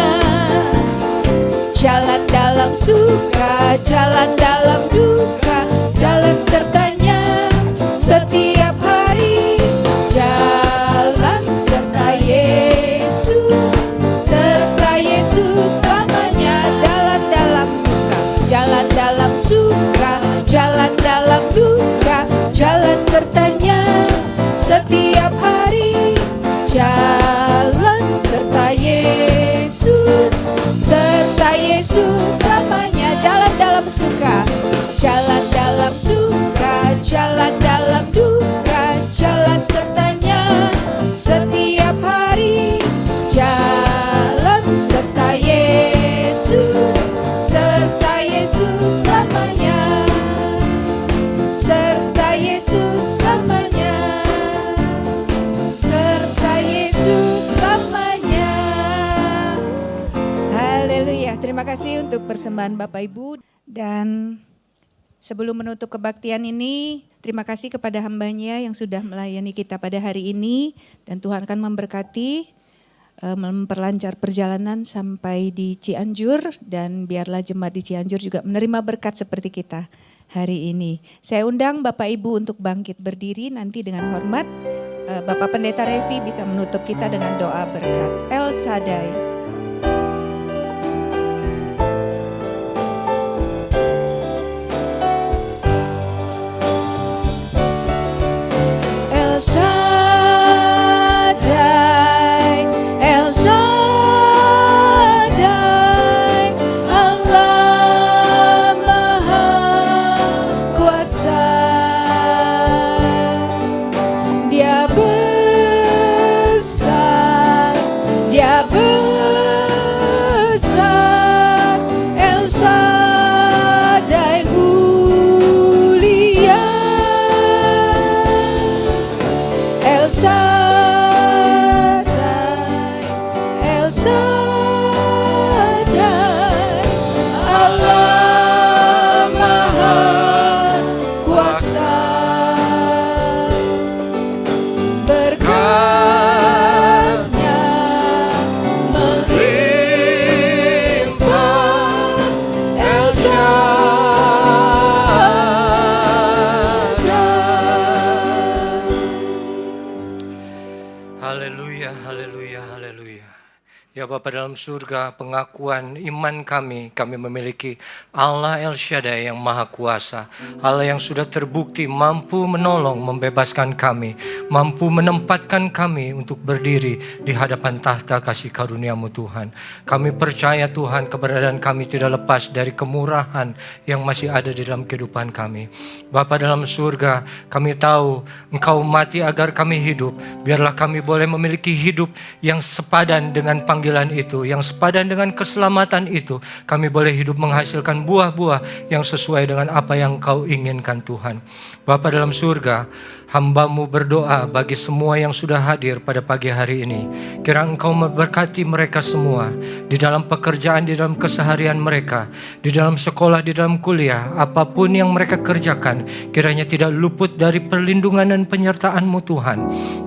Jalan dalam suka, jalan dalam duka, jalan sertanya setiap hari. Jalan serta Yesus, serta Yesus selamanya. Jalan dalam suka, jalan dalam suka, jalan dalam duka, jalan sertanya setiap hari. Jalan serta Yesus, serta Yesus selamanya. Jalan dalam suka, Haleluya. Terima kasih untuk persembahan Bapak Ibu. Dan sebelum menutup kebaktian ini, terima kasih kepada hambanya yang sudah melayani kita pada hari ini. Dan Tuhan akan memberkati, memperlancar perjalanan sampai di Cianjur. Dan biarlah jemaat di Cianjur juga menerima berkat seperti kita hari ini. Saya undang Bapak Ibu untuk bangkit berdiri nanti dengan hormat. Bapak Pendeta Revi bisa menutup kita dengan doa berkat. El Shaddai. El Shaddai, El Shaddai, Allah Maha Kuasa. Dia besar, Dia besar, El Shaddai mulia. El Shaddai, El Shaddai, Allah Maha Kuasa. Berkatnya melimpah, El Shaddai. Haleluya, haleluya, haleluya. Ya Bapa dalam surga, pengakuan iman kami memiliki Allah El Shaddai yang Maha Kuasa. Allah yang sudah terbukti mampu menolong, membebaskan kami, mampu menempatkan kami untuk berdiri di hadapan tahta kasih karunia-Mu Tuhan. Kami percaya Tuhan, keberadaan kami tidak lepas dari kemurahan yang masih ada di dalam kehidupan kami. Bapa dalam surga, kami tahu Engkau mati agar kami hidup. Biarlah kami boleh memiliki hidup yang sepadan dengan panggilan itu, yang sepadan dengan keselamatan itu. Kami boleh hidup menghasilkan buah-buah yang sesuai dengan apa yang Engkau inginkan Tuhan. Bapa dalam surga, hamba-Mu berdoa bagi semua yang sudah hadir pada pagi hari ini. Kira Engkau memberkati mereka semua di dalam pekerjaan, di dalam keseharian mereka, di dalam sekolah, di dalam kuliah, apapun yang mereka kerjakan, kiranya tidak luput dari perlindungan dan penyertaan-Mu Tuhan.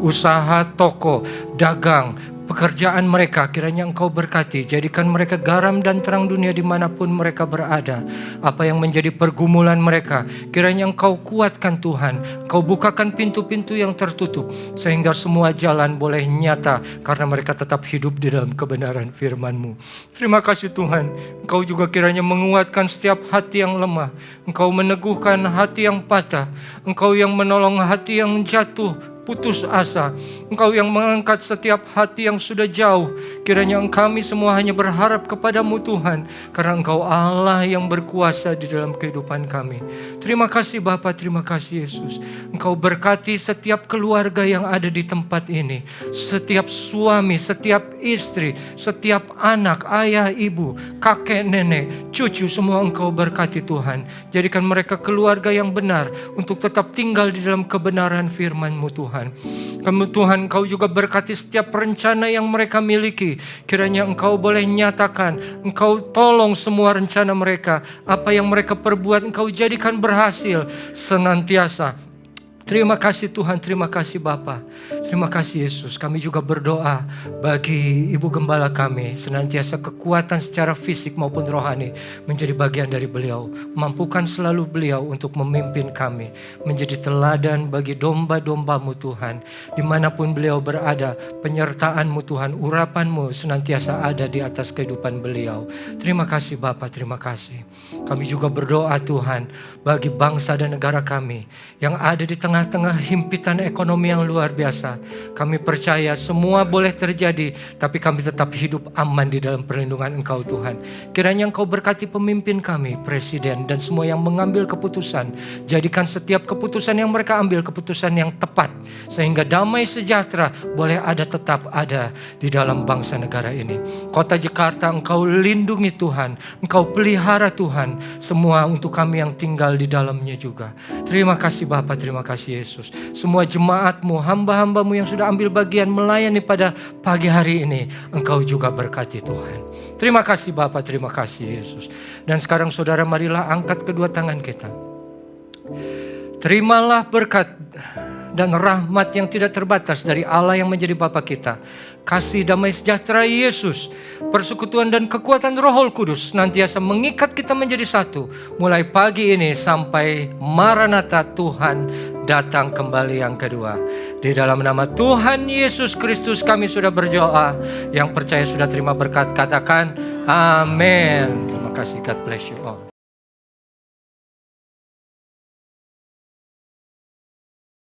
Usaha, toko, dagang, pekerjaan mereka kiranya Engkau berkati. Jadikan mereka garam dan terang dunia dimanapun mereka berada. Apa yang menjadi pergumulan mereka, kiranya Engkau kuatkan Tuhan. Engkau bukakan pintu-pintu yang tertutup, sehingga semua jalan boleh nyata, karena mereka tetap hidup di dalam kebenaran firman-Mu. Terima kasih Tuhan. Engkau juga kiranya menguatkan setiap hati yang lemah. Engkau meneguhkan hati yang patah. Engkau yang menolong hati yang jatuh, putus asa. Engkau yang mengangkat setiap hati yang sudah jauh. Kiranya kami semua hanya berharap kepadamu Tuhan, karena Engkau Allah yang berkuasa di dalam kehidupan kami. Terima kasih Bapa, terima kasih Yesus. Engkau berkati setiap keluarga yang ada di tempat ini. Setiap suami, setiap istri, setiap anak, ayah, ibu, kakek, nenek, cucu, semua Engkau berkati Tuhan. Jadikan mereka keluarga yang benar untuk tetap tinggal di dalam kebenaran firman-Mu Tuhan. Kamu Tuhan, Engkau juga berkati setiap rencana yang mereka miliki. Kiranya Engkau boleh nyatakan, Engkau tolong semua rencana mereka. Apa yang mereka perbuat Engkau jadikan berhasil senantiasa. Terima kasih Tuhan, terima kasih Bapa. Terima kasih Yesus. Kami juga berdoa bagi Ibu Gembala kami, senantiasa kekuatan secara fisik maupun rohani menjadi bagian dari beliau. Mampukan selalu beliau untuk memimpin kami, menjadi teladan bagi domba-domba-Mu Tuhan. Dimanapun beliau berada, penyertaan-Mu Tuhan, urapan-Mu senantiasa ada di atas kehidupan beliau. Terima kasih Bapa, terima kasih. Kami juga berdoa Tuhan bagi bangsa dan negara kami yang ada di tengah-tengah himpitan ekonomi yang luar biasa. Kami percaya semua boleh terjadi, tapi kami tetap hidup aman di dalam perlindungan Engkau Tuhan. Kiranya Engkau berkati pemimpin kami, presiden, dan semua yang mengambil keputusan. Jadikan setiap keputusan yang mereka ambil keputusan yang tepat, sehingga damai sejahtera boleh ada, tetap ada di dalam bangsa negara ini. Kota Jakarta Engkau lindungi Tuhan, Engkau pelihara Tuhan, semua untuk kami yang tinggal di dalamnya juga. Terima kasih Bapa, terima kasih kasih Yesus. Semua jemaat-Mu, hamba-hamba-Mu yang sudah ambil bagian melayani pada pagi hari ini, Engkau juga berkati Tuhan. Terima kasih Bapa, terima kasih Yesus. Dan sekarang saudara, marilah angkat kedua tangan kita. Terimalah berkat dan rahmat yang tidak terbatas dari Allah yang menjadi Bapa kita. Kasih damai sejahtera Yesus, persekutuan dan kekuatan Roh Kudus nantiasa mengikat kita menjadi satu. Mulai pagi ini sampai Maranatha, Tuhan datang kembali yang kedua. Di dalam nama Tuhan Yesus Kristus kami sudah berdoa. Yang percaya sudah terima berkat, katakan amin. Terima kasih, God bless you all.